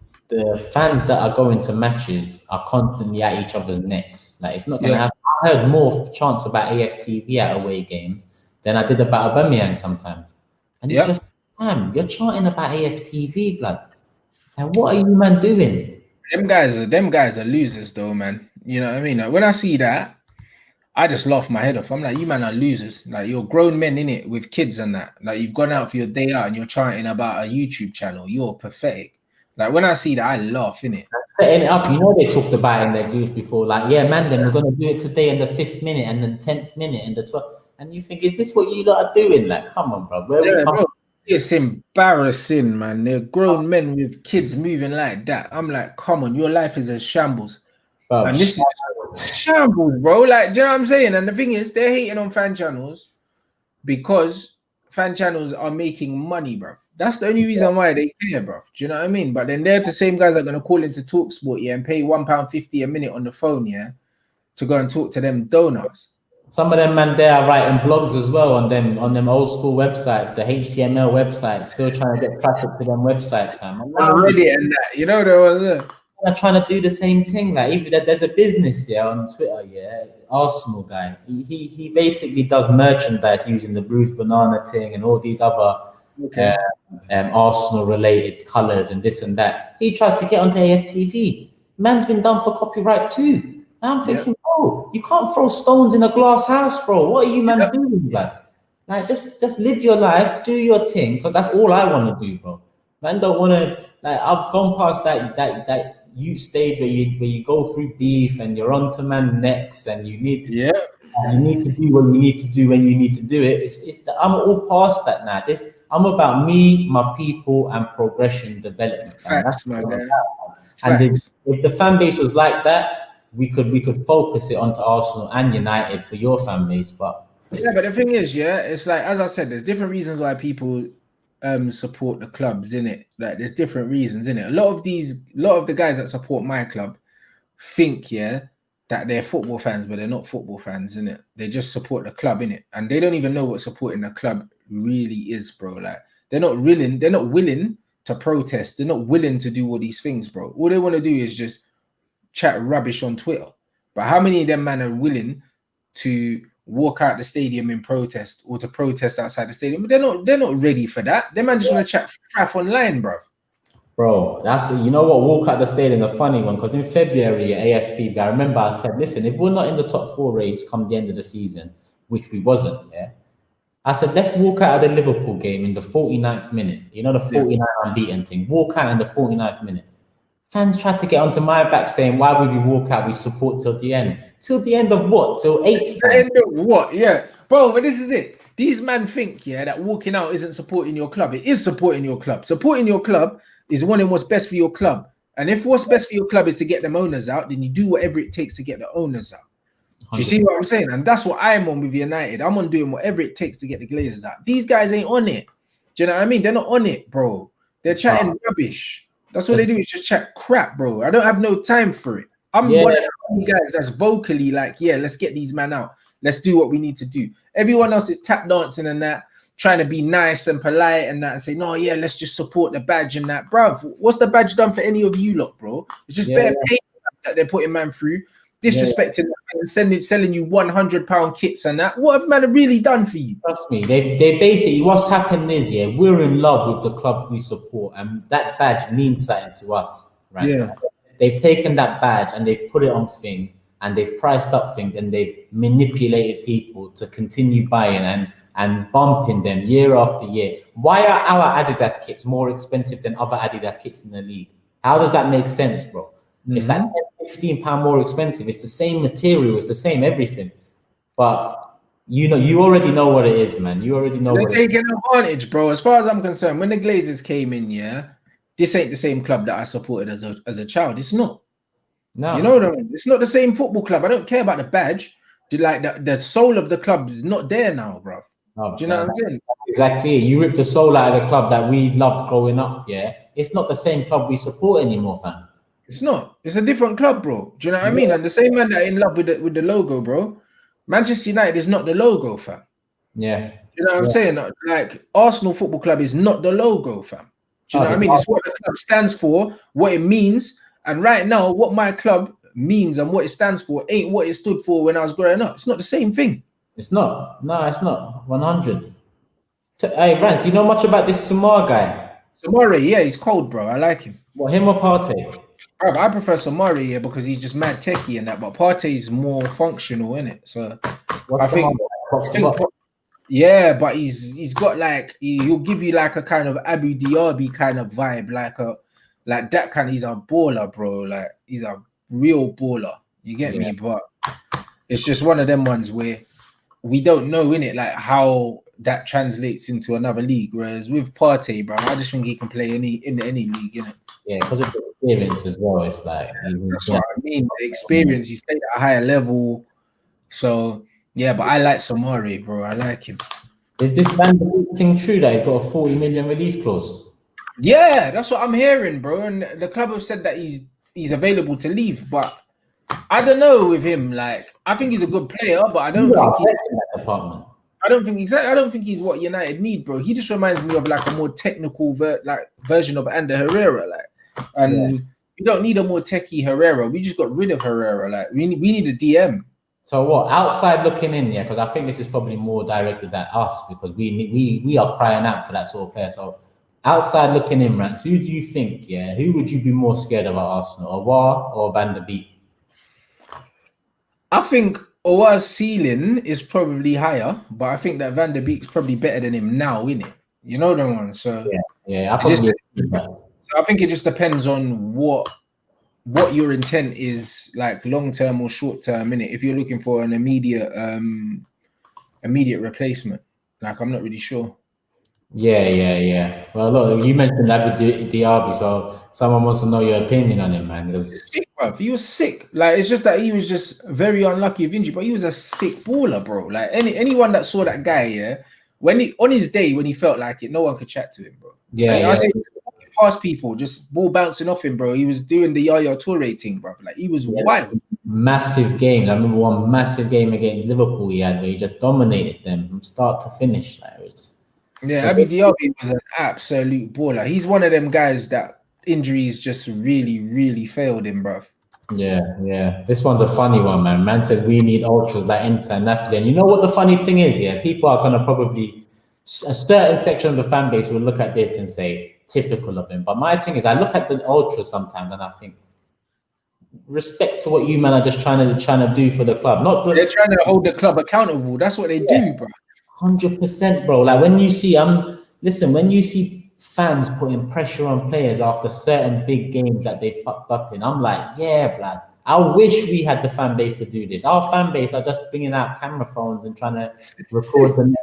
fans that are going to matches are constantly at each other's necks. Like, it's not gonna happen. I heard more chants about AFTV at away games than I did about Aubameyang sometimes. And you just, fam, you're chanting about AFTV, blood. Like, what are you man doing? Them guys are losers though, man. You know what I mean? Like, when I see that, I just laugh my head off. I'm like, you man are losers. Like, you're grown men in it with kids and that. Like, you've gone out for your day out and you're chanting about a YouTube channel. You're pathetic. Like, when I see that, I laugh, innit? Setting it up, you know, they talked about in their groups before, like, yeah, man, then we're going to do it today in the 5th minute and then 10th minute and the 12th. And you think, is this what you lot are doing? Like, come on, bro. Bro, it's embarrassing, man. They're grown men with kids moving like that. I'm like, come on, your life is a shambles. Bro, and this is shambles, bro. Like, do you know what I'm saying? And the thing is, they're hating on fan channels because fan channels are making money, bro. That's the only reason why they care, bro. Do you know what I mean? But then they're the same guys that are going to call into TalkSport, and pay £1.50 a minute on the phone, to go and talk to them donuts. Some of them, man, they are writing blogs as well on them old school websites, the HTML websites, still trying to get traffic to them websites, man. On Reddit and that, you know, they're trying to do the same thing. Like, even there's a business on Twitter, Arsenal guy. He basically does merchandise using the Bruised Banana thing and all these other Arsenal related colors and this and that. He tries to get onto AFTV. Man's been done for copyright too. I'm thinking, bro, you can't throw stones in a glass house, bro. What are you man doing, like just live your life, do your thing, because that's all I want to do, bro. Man, don't want to, like, I've gone past that youth stage where you go through beef and you're onto man necks and you need to do what you need to do when you need to do it. I'm all past that now. I'm about me, my people, and progression development. Facts, my guy. And if the fan base was like that, we could focus it onto Arsenal and United for your fan base. But the thing is, it's like, as I said, there's different reasons why people support the clubs, innit? Like, there's different reasons, innit? A lot of the guys that support my club think, that they're football fans, but they're not football fans, innit? They just support the club, innit? And they don't even know what supporting the club really is, bro. Like, they're not willing to protest. They're not willing to do all these things, bro. All they want to do is just chat rubbish on Twitter. But how many of them man are willing to walk out the stadium in protest or to protest outside the stadium? But they're not ready for that. Them man just want to chat faff online, bro. Bro, you know what? Walk out the stadium is a funny one, because in February at AFTV, I remember I said, listen, if we're not in the top 4 race come the end of the season, which we wasn't, I said, let's walk out of the Liverpool game in the 49th minute. You know, the 49 unbeaten thing. Walk out in the 49th minute. Fans tried to get onto my back saying, why would we walk out? We support till the end. Till the end of what? Till 8th? The end of what? Yeah. Bro, but this is it. These men think, that walking out isn't supporting your club. It is supporting your club. Supporting your club is wanting what's best for your club. And if what's best for your club is to get them owners out, then you do whatever it takes to get the owners out. Do you see what I'm saying? And that's what I'm on with United. I'm on doing whatever it takes to get the Glazers out. These guys ain't on it. Do you know what I mean? They're not on it, bro. They're chatting rubbish. That's what they do, is just chat crap, bro. I don't have no time for it. I'm one of the guys that's vocally like, let's get these men out. Let's do what we need to do. Everyone else is tap dancing and that, trying to be nice and polite and that, and say, no, let's just support the badge and that. Bruv, what's the badge done for any of you lot, bro? It's just bare pain that they're putting man through, disrespecting and selling you £100 kits and that. What have man really done for you? Trust me, they basically, what's happened is, we're in love with the club we support, and that badge means something to us, right? Yeah. So they've taken that badge and they've put it on things, and they've priced up things, and they've manipulated people to continue buying and bumping them year after year. Why are our Adidas kits more expensive than other Adidas kits in the league? How does that make sense, bro? It's like 10, £15 more expensive. It's the same material, it's the same everything. But you already know what it is, man. You already know They're what taking advantage, bro. As far as I'm concerned, when the Glazers came in, yeah, this ain't the same club that I supported as a child. It's not. No. You know what I mean? It's not the same football club. I don't care about the badge. Like the soul of the club is not there now, bro. Oh, do you know what I'm saying? Exactly. You ripped the soul out of the club that we loved growing up, yeah? It's not the same club we support anymore, fam. It's not. It's a different club, bro. Do you know what I mean? And the same man that in love with the logo, bro. Manchester United is not the logo, fam. Yeah. You know what I'm saying? Like Arsenal Football Club is not the logo, fam. Do you know what I mean? It's what the club stands for, what it means. And right now, what my club means and what it stands for ain't what it stood for when I was growing up. It's not the same thing. It's not. No, it's not. 100. Hey, Rand, do you know much about this Samar guy? Samari, yeah, he's cold, bro. I like him. What, him or Partey? Bro, I prefer Samari here because he's just mad techie and that, but Partey's more functional, innit? So I think yeah, but he's got like he'll give you like a kind of Abu Dhabi kind of vibe, like that kind. He's a baller, bro. Like he's a real baller. You get me? But it's just one of them ones where we don't know in it like how that translates into another league. Whereas with Partey, bro, I just think he can play in any league, innit? Yeah, because of the experience as well. It's like that's what I mean. The experience. He's played at a higher level, so. Yeah, but I like Samari, bro. I like him. Is this thing true that he's got a 40 million release clause? Yeah, that's what I'm hearing, bro. And the club have said that he's available to leave, but I don't know with him. Like, I think he's a good player, but I don't think he's in that department. I don't think he's what United need, bro. He just reminds me of like a more technical version of Ander Herrera, like, and we don't need a more techie Herrera. We just got rid of Herrera. Like, we need a DM. So what? Outside looking in, yeah, because I think this is probably more directed at us because we are crying out for that sort of player. So outside looking in, Rants, who do you think? Yeah, who would you be more scared about Arsenal, Awar or Van der Beek? I think Awar's ceiling is probably higher, but I think that Van der Beek's probably better than him now, innit? You know the one. So yeah, I probably so I think it just depends on what your intent is, like long term or short term, innit? If you're looking for an immediate replacement, like I'm not really sure. Yeah. Well, look, you mentioned Abu Dhabi, so someone wants to know your opinion on him, man. Sick, bro. He was sick. Like it's just that he was just very unlucky with injury, but he was a sick baller, bro. Like anyone that saw that guy, yeah, when he on his day when he felt like it, no one could chat to him, bro. Yeah. I say, past people, just ball bouncing off him, bro. He was doing the Yaya Toure thing, bro. Like he was wild. Massive game. I remember one massive game against Liverpool he had where he just dominated them from start to finish. Like, Abu Dhabi was an absolute baller. He's one of them guys that injuries just really, really failed him, bro. Yeah. This one's a funny one, man. Man said we need ultras like Inter and Napoli. And you know what the funny thing is? Yeah, people are gonna probably a certain section of the fan base will look at this and say typical of him. But my thing is, I look at the ultras sometimes and I think, respect to what you man are just trying to do for the club. They're trying to hold the club accountable. That's what they do, bro. 100%, bro. Like when you see, when you see fans putting pressure on players after certain big games that they fucked up in, I'm like, yeah, blood. I wish we had the fan base to do this. Our fan base are just bringing out camera phones and trying to record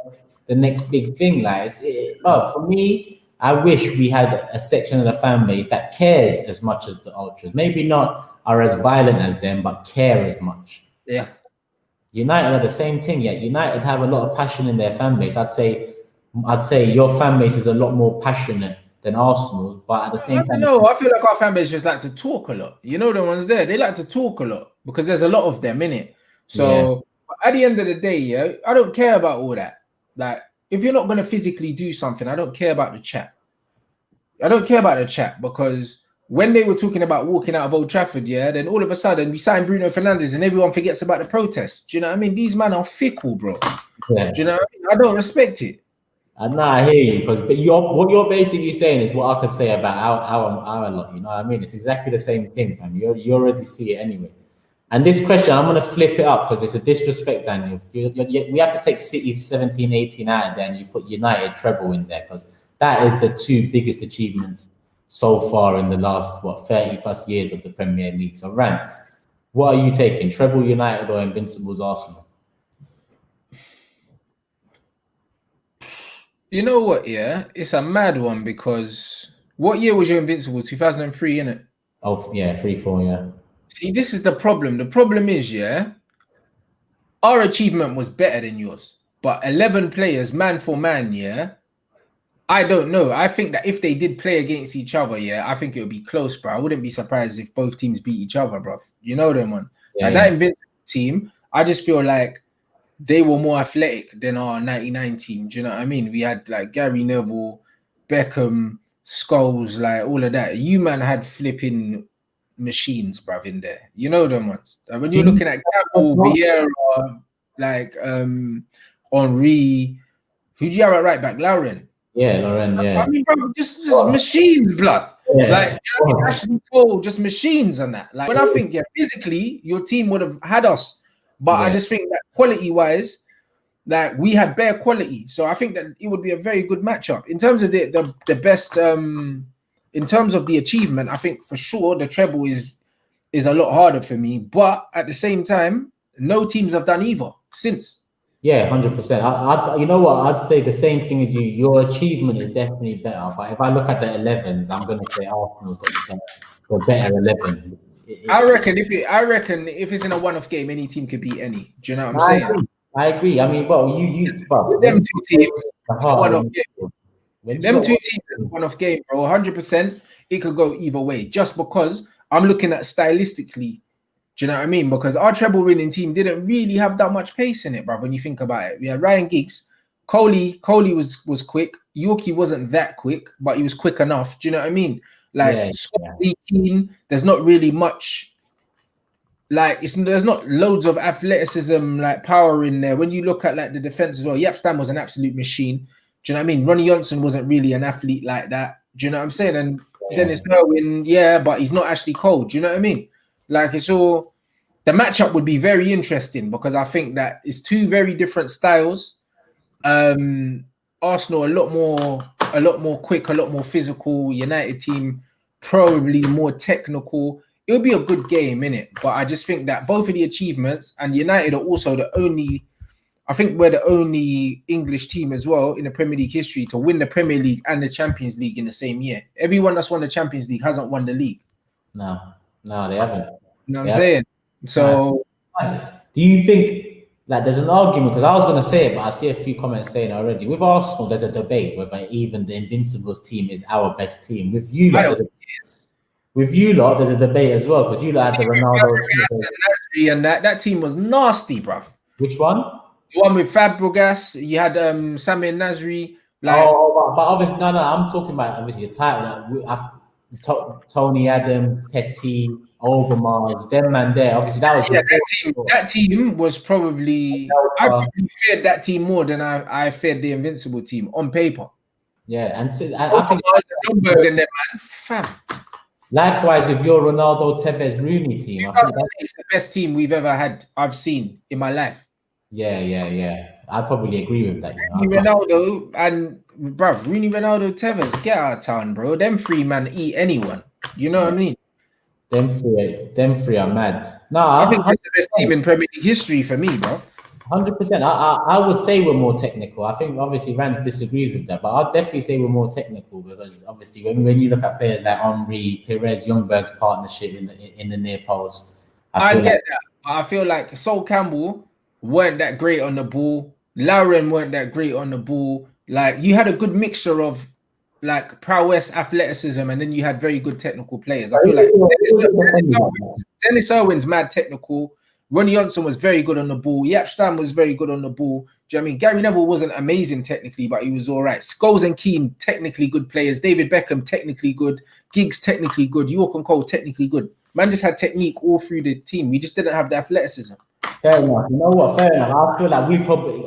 the next big thing. Like, for me, I wish we had a section of the fan base that cares as much as the ultras. Maybe not are as violent as them, but care as much. Yeah. United are the same thing. Yet United have a lot of passion in their fan base. I'd say your fan base is a lot more passionate than Arsenal's, but at the same time, I feel like our fan base just like to talk a lot. You know the ones there, they like to talk a lot because there's a lot of them in it. So at the end of the day, yeah, I don't care about all that. Like if you're not going to physically do something, I don't care about the chat. I don't care about the chat because when they were talking about walking out of Old Trafford, yeah, then all of a sudden we signed Bruno Fernandes and everyone forgets about the protest. Do you know what I mean? These men are fickle, bro. Yeah. Do you know what I mean? I don't respect it. I hear you, but what you're basically saying is what I could say about our lot. You know what I mean? It's exactly the same thing, fam. You already see it anyway. And this question, I'm going to flip it up because it's a disrespect, Daniel. We have to take City 17, 18 out of there, and you put United treble in there because that is the two biggest achievements so far in the last, 30 plus years of the Premier League. So, Rants, what are you taking? Treble United or Invincibles Arsenal? You know what, yeah? It's a mad one because what year was your Invincible? 2003, innit? Oh, yeah, 3-4, yeah. See, this is the problem. The problem is, yeah, our achievement was better than yours. But 11 players, man for man, yeah, I don't know. I think that if they did play against each other, yeah, I think it would be close, bro. I wouldn't be surprised if both teams beat each other, bro. You know them, man. Yeah, that Invincible team, I just feel like they were more athletic than our 99 team. Do you know what I mean? We had like Gary Neville, Beckham, Scholes, like all of that. You man had flipping machines, bruv, in there. You know them ones. Like, when you're looking at Campbell, Vieira, like Henri, who do you have at right back? Lauren. Yeah, Lauren, yeah. I mean, bro, just machines, blood. Yeah. Like, you know, Ashley Cole, just machines and that. Like, when I think, yeah, physically, your team would have had us. But I just think that quality-wise, like, we had bare quality. So I think that it would be a very good matchup. In terms of the best, in terms of the achievement, I think for sure the treble is a lot harder for me. But at the same time, no teams have done either since. Yeah, 100%. You know what? I'd say the same thing as you. Your achievement is definitely better. But if I look at the 11s, I'm going to say Arsenal's got the better 11. I reckon if it's in a one-off game, any team could beat any. Do you know what I'm saying? I agree. I mean, well, them two teams, one-off game. Them two teams, one-off game, bro. 100%, it could go either way. Just because I'm looking at stylistically. Do you know what I mean? Because our treble winning team didn't really have that much pace in it, bro. When you think about it, we had Ryan Giggs, Coley was quick. Yorkie wasn't that quick, but he was quick enough. Do you know what I mean? Like Keane, there's not really much. Like there's not loads of athleticism, like power in there. When you look at like the defense as well, Yapstam was an absolute machine. Do you know what I mean? Ronnie Johnson wasn't really an athlete like that. Do you know what I'm saying? And Dennis Irwin, but he's not actually cold. Do you know what I mean? Like it's all the matchup would be very interesting because I think that it's two very different styles. Arsenal a lot more quick, a lot more physical. United team probably more technical. It'll be a good game, innit? But I just think that both of the achievements and United are also I think we're the only English team as well in the Premier League history to win the Premier League and the Champions League in the same year. Everyone that's won the Champions League hasn't won the league. No, they haven't. You know what I'm saying? So, do you think like there's an argument? Because I was going to say it, but I see a few comments saying already. With Arsenal, there's a debate whether even the Invincibles team is our best team. With you, there's a debate as well because you had the Ronaldo and that team was nasty, bruv. Which one? The one with Fabregas. You had Samir Nasri. Like, but obviously, no. I'm talking about obviously the title. Tony Adams, Petty, Overmars, them man there. Obviously, that was that team was probably I probably feared that team more than I feared the Invincible team on paper. Yeah, and so, I think Bloomberg and them, man, fam. Likewise with your Ronaldo, Tevez, Rooney team, I think it's the best team I've seen in my life. Yeah. I probably agree with that. Rooney, Ronaldo, and bruv, Rooney, Ronaldo, Tevez, get out of town, bro. Them three man eat anyone. You know what I mean? Them three are mad. No, I think it's the best team in Premier League history for me, bro. 100%. I would say we're more technical. I think obviously Rance disagrees with that, but I'll definitely say we're more technical because obviously when you look at players like Henri, Perez, Ljungberg's partnership in the near post, I get that. I feel like Sol Campbell weren't that great on the ball. Lauren weren't that great on the ball. Like you had a good mixture of like prowess, athleticism, and then you had very good technical players. I feel like Dennis Irwin's mad technical. Ronnie Johnson was very good on the ball. Yapstam was very good on the ball. Do you know what I mean? Gary Neville wasn't amazing technically, but he was all right. Scholes and Keane, technically good players. David Beckham, technically good. Giggs, technically good. York and Cole, technically good. Man just had technique all through the team. We just didn't have the athleticism. Fair enough. You know what? Fair enough. I feel like we're probably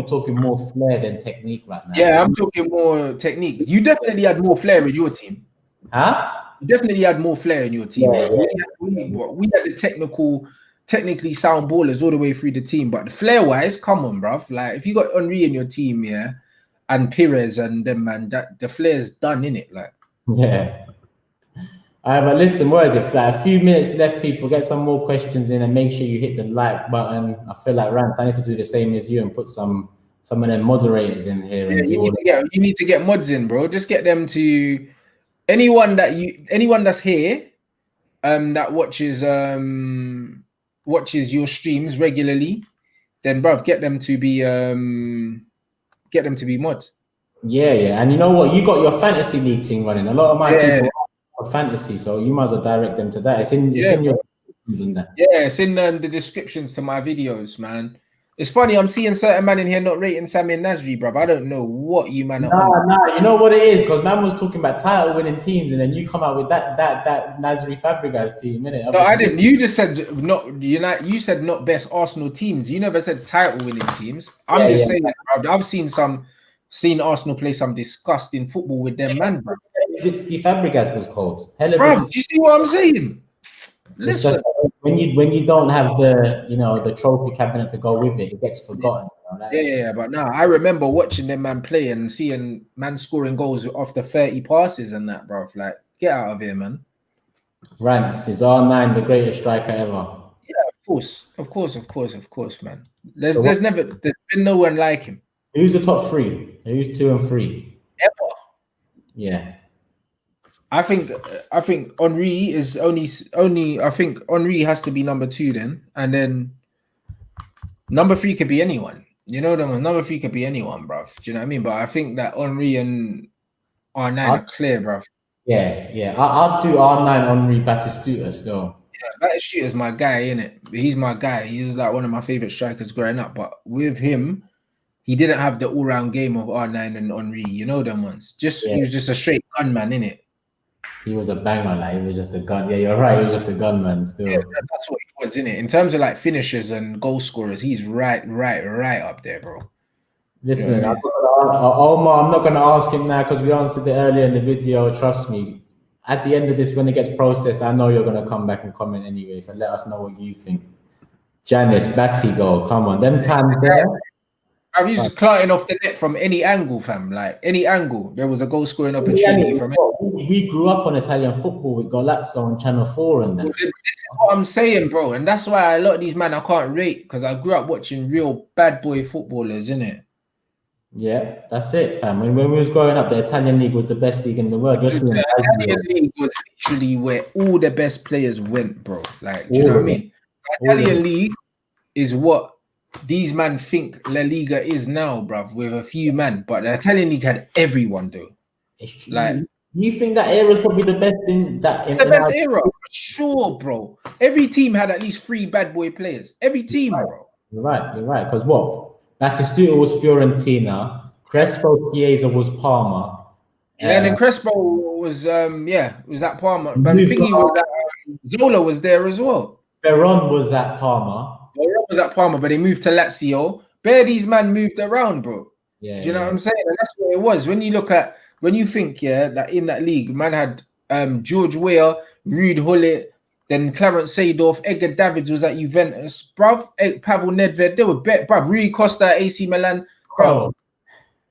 talking more flair than technique right now. Yeah, I'm talking more technique. You definitely had more flair with your team. Huh? You definitely had more flair in your team, Yeah, bro. yeah. We had the technically sound ballers all the way through the team, but the flair wise, come on, bro. Like if you got Henry in your team, yeah, and Pires and them, man, that the flair's done in it, like. Yeah. All right, but listen, what is it? Like a few minutes left, people. Get some more questions in and make sure you hit the like button. I feel like Rants, I need to do the same as you and put some of them moderators in here Yeah, and do all that. you need to get mods in, bro. Just get them to anyone that's here, that watches your streams regularly, then bruv, get them to be mods. Yeah, yeah. And you know what? You got your fantasy league thing running. A lot of my Yeah, people are fantasy, so you might as well direct them to that. It's in your descriptions and that. yeah, it's in the descriptions to my videos, man. It's funny, I'm seeing certain man in here not rating Sammy and Nasri, bruv. I don't know what you man are on. Nah, you know what it is? Because man was talking about title winning teams, and then you come out with that Nasri Fabregas team, innit? No, I didn't. You just said not. You said not best Arsenal teams. You never said title winning teams. I'm just saying, bruv, I've seen Arsenal play some disgusting football with them, man, bro. Zitsky Fabregas was called. Bro, do you see what I'm saying? Listen, just, when you don't have the trophy cabinet to go with it, it gets forgotten. You know? Yeah, but now I remember watching them man play and seeing man scoring goals off the 30 passes and that, bro. Like, get out of here, man. Rants is R9 the greatest striker ever. Yeah, of course, man. There's been no one like him. Who's the top three? Who's 2 and 3? Ever. Yeah. I think Henry is only. I think Henry has to be number 2 then, and then number 3 could be anyone. You know them. Number 3 could be anyone, bruv. Do you know what I mean? But I think that Henry and R9 are clear, bruv. Yeah. I'll do R9 Henry Batistuta still. Yeah, Batistuta is my guy, innit? He's my guy. He's like one of my favorite strikers growing up. But with him, he didn't have the all-round game of R9 and Henry. You know them ones. He was just a straight gunman, innit? He was a banger, like he was just a gun. Yeah, you're right. He was just a gunman still. Yeah, that's what he was, innit? In terms of like finishers and goal scorers, he's right up there, bro. Listen, Omar, I'm not going to ask him now because we answered it earlier in the video. Trust me. At the end of this, when it gets processed, I know you're going to come back and comment anyway. So let us know what you think. Janice, Batty goal. Come on. Them times there. I was just clarting off the net from any angle, fam. Like any angle, there was a goal scoring opportunity from it. We grew up on Italian football with Golazzo on Channel 4 and that. This is what I'm saying, bro. And that's why a lot of these men I can't rate because I grew up watching real bad boy footballers, innit? Yeah, that's it, fam. When we was growing up, the Italian league was the best league in the world. The Italian league was literally where all the best players went, bro. Like, do you know what I mean? The Italian league is what these men think La Liga is now, bruv, with a few men. But the Italian league had everyone, though. Like, you think that era is probably the best in that? It's the best era, for sure, bro. Every team had at least 3 bad boy players. Every team, bro. You're right. Because what? Batistuta was Fiorentina. Crespo Chiesa was Parma. Yeah, and then Crespo was was at Parma. But the thing was that Zola was there as well. Veron was at Parma. But they moved to Lazio. These man moved around, bro. Yeah. Do you know what I'm saying? And that's what it was. When you think, that in that league, man had George Weah, Ruud Gullit, then Clarence Seedorf, Edgar Davids was at Juventus, bruv. Pavel Nedved, they were bruv. Rui Costa at AC Milan, bruv.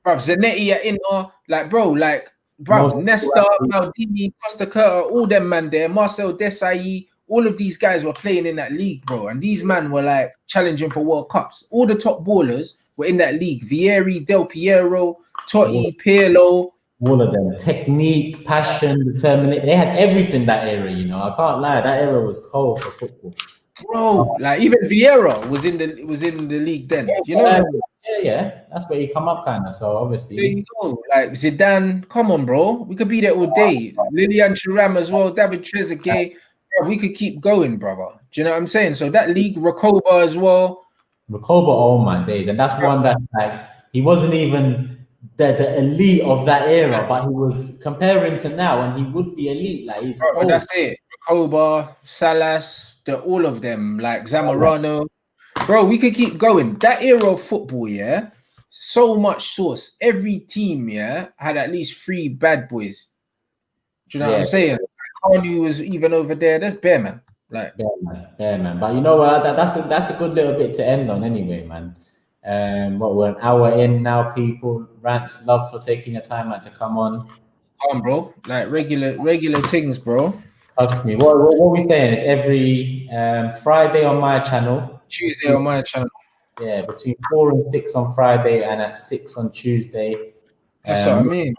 Bruv, Zanetti at Inter, bruv, Nesta, Maldini, Costa Curta, all them man there, Marcel Desailly, all of these guys were playing in that league, bro. And these men were like challenging for World Cups. All the top ballers were in that league. Vieri, Del Piero, Totti, Pirlo. All of them. Technique, passion, determination. They had everything that era, you know. I can't lie. That era was cold for football. Bro, like even Vieira was in the league then. You know? Yeah. That's where he come up kind of. So obviously. There you go. Like Zidane, come on, bro. We could be there all day. Lilian Thuram as well, David Trezeguet. We could keep going, brother. Do you know what I'm saying? So that league, Recoba as well. Recoba, all my days. And that's one that like he wasn't even the elite of that era, but he was comparing to now and he would be elite. Like he's but that's it. Recoba, Salas, all of them, like Zamorano. Bro, we could keep going. That era of football, so much sauce. Every team, had at least 3 bad boys. Do you know what I'm saying? Kanye was even over there. That's bare, man. Like, Yeah, man. But you know what? That's a good little bit to end on, anyway, man. What, we're an hour in now, people. Rants, love for taking your time out to come on. bro. Like regular things, bro. Trust me. What we saying is every Friday on my channel. Tuesday on my channel. Yeah, between 4 and 6 on Friday and at 6 on Tuesday. That's what I mean.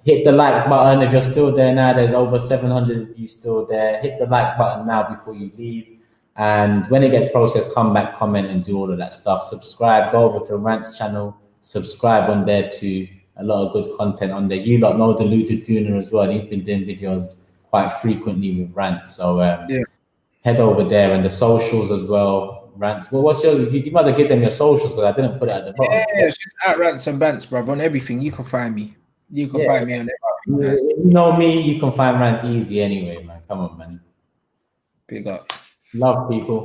Hit the like button if you're still there now. There's over 700 of you still there. Hit the like button now before you leave. And when it gets processed, come back, comment, and do all of that stuff. Subscribe. Go over to Rant's channel. Subscribe on there too. A lot of good content on there. You lot know Deluded Gooner as well. He's been doing videos quite frequently with Rants. So head over there, and the socials as well. Rants. Well, what's your? You might have give them your socials, because I didn't put it at the bottom. Yeah, it's just at Rants and Bants, bro. On everything, you can find me. You can find me on everything. You know me, you can find Rants easy anyway, man. Come on, man. Big up. Love, people.